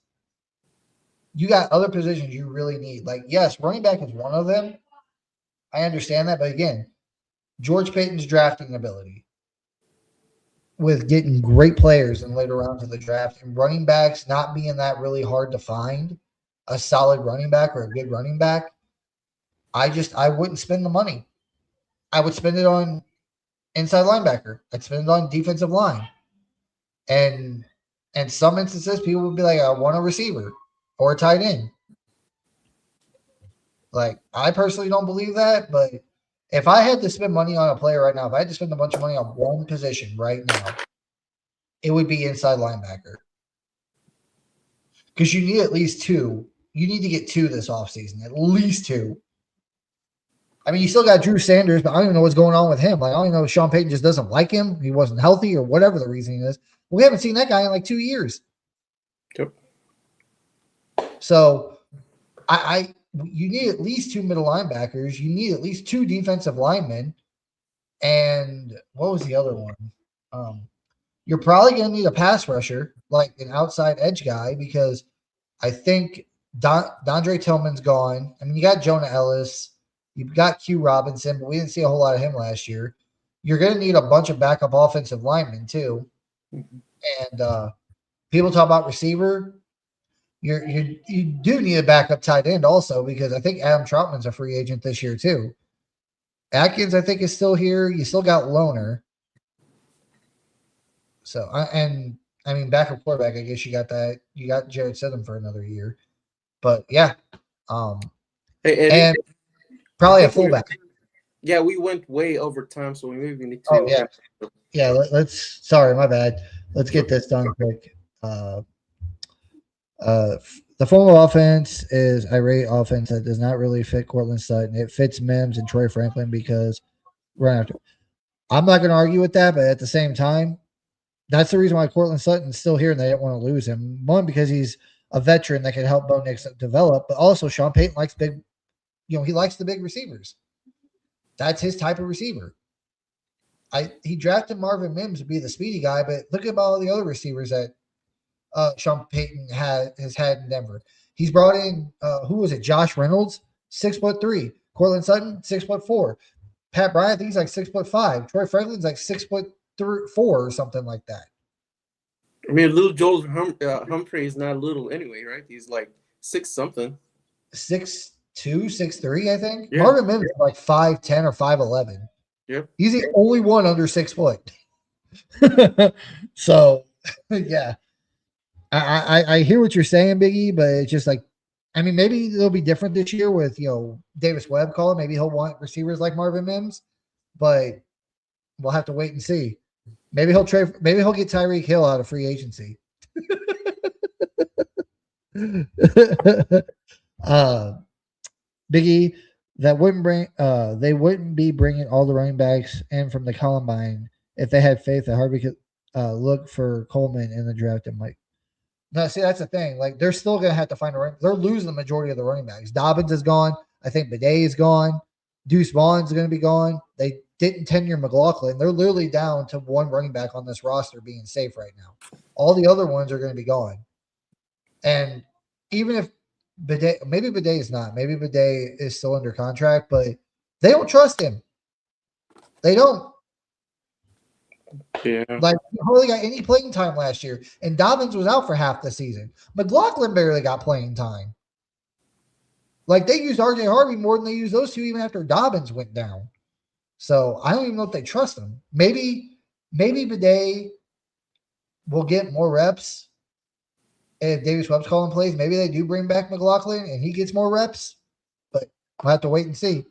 You got other positions you really need. Like, yes, running back is one of them. I understand that, but again, George Payton's drafting ability with getting great players in later rounds of the draft and running backs not being that really hard to find a solid running back or a good running back. I wouldn't spend the money. I would spend it on inside linebacker. I'd spend it on defensive line. And in some instances, people would be like, I want a receiver or a tight end. Like, I personally don't believe that, but if I had to spend money on a player right now, if I had to spend a bunch of money on one position right now, it would be inside linebacker. Because you need at least two. You need to get two this offseason, at least two. I mean, you still got Drew Sanders, but I don't even know what's going on with him. Like, I don't even know if Sean Payton just doesn't like him. He wasn't healthy or whatever the reason is. We haven't seen that guy in like 2 years. Yep. So you need at least two middle linebackers. You need at least two defensive linemen. And what was the other one? You're probably going to need a pass rusher, like an outside edge guy, because I think Dondre Tillman's gone. I mean, you got Jonah Ellis. You've got Q Robinson, but we didn't see a whole lot of him last year. You're going to need a bunch of backup offensive linemen, too. Mm-hmm. And people talk about receiver. You do need a backup tight end also, because I think Adam Troutman's a free agent this year, too. Atkins, I think, is still here. You still got Loner. So and I mean, backup quarterback. I guess you got that. You got Jared Stidham for another year. But yeah, um, Hey Eddie, and I probably a think fullback. we went way over time, so we maybe need Oh to yeah, yeah. Let's. Sorry, my bad. Let's get this done quick. The form of offense is irate offense that does not really fit Cortland Sutton. It fits Mims and Troy Franklin because right after. I'm not going to argue with that, but at the same time, that's the reason why Cortland Sutton's still here and they didn't want to lose him. One, because he's a veteran that can help Bo Nix develop, but also Sean Payton likes big, he likes the big receivers. That's his type of receiver. He drafted Marvin Mims to be the speedy guy, but look at all the other receivers that Sean Payton has had in Denver. He's brought in who was it? Josh Reynolds, 6'3". Cortland Sutton, 6'4". Pat Bryant, I think he's like 6'5". Troy Franklin's like 6'4" or something like that. I mean, little Joel Humphrey is not little anyway, right? He's like six something. 6'2", 6'3", I think. Yeah. Marvin Mims is like 5'10" or 5'11". Yep. He's the only one under 6 foot. So, yeah. I hear what you're saying, Biggie, but it's just like, I mean, maybe it'll be different this year with, Davis Webb calling. Maybe he'll want receivers like Marvin Mims, but we'll have to wait and see. Maybe he'll trade. Maybe he'll get Tyreek Hill out of free agency. Biggie, that wouldn't bring. They wouldn't be bringing all the running backs in from the Columbine if they had faith that Harvey could look for Coleman in the draft and Mike. No, see, that's the thing. Like, they're still going to have to find a running. They're losing the majority of the running backs. Dobbins is gone. I think Bidet is gone. Deuce Vaughn's going to be gone. They didn't tenure McLaughlin. They're literally down to one running back on this roster being safe right now. All the other ones are going to be gone. And even if maybe Bidet is not. Maybe Bidet is still under contract, but they don't trust him. They don't. Yeah. Like, he hardly got any playing time last year, and Dobbins was out for half the season. McLaughlin barely got playing time. Like, they used RJ Harvey more than they used those two even after Dobbins went down. So I don't even know if they trust him. Maybe Bidet will get more reps if Davis Webb's calling plays. Maybe they do bring back McLaughlin and he gets more reps, but we'll have to wait and see.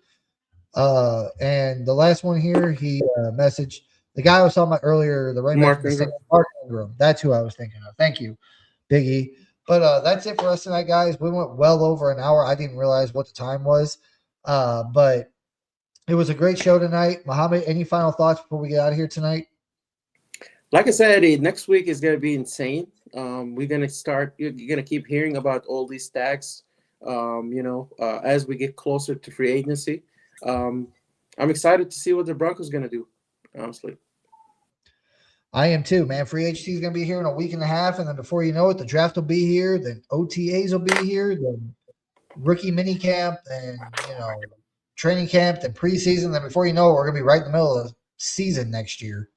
And the last one here, he messaged the guy I was talking about earlier, the running back from the Saints, Mark Ingram. That's who I was thinking of. Thank you, Biggie. But that's it for us tonight, guys. We went well over an hour. I didn't realize what the time was. But it was a great show tonight. Muhammad, any final thoughts before we get out of here tonight? Like I said, next week is going to be insane. We're going to start, you're going to keep hearing about all these stacks, as we get closer to free agency. I'm excited to see what the Broncos going to do, honestly. I am too, man. Free agency is going to be here in a week and a half, and then before you know it, the draft will be here. Then OTAs will be here. Then rookie mini camp, and training camp, then preseason. Then before you know it, we're going to be right in the middle of the season next year.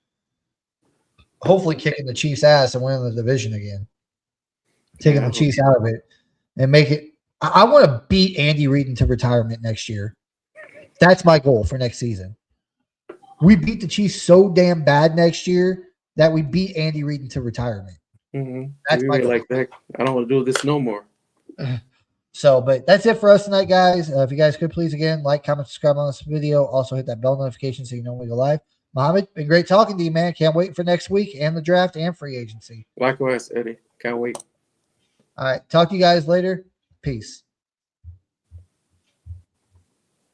Hopefully, kicking the Chiefs' ass and winning the division again, taking the Chiefs out of it, and make it. I want to beat Andy Reid into retirement next year. That's my goal for next season. We beat the Chiefs so damn bad next year that we beat Andy Reid into retirement. Mm-hmm. That's my goal. Like that. I don't want to do this no more. So, but that's it for us tonight, guys. If you guys could please again like, comment, subscribe on this video. Also hit that bell notification so you know when we go live. Mohammed, been great talking to you, man. Can't wait for next week and the draft and free agency. Likewise, Eddie. Can't wait. All right. Talk to you guys later. Peace.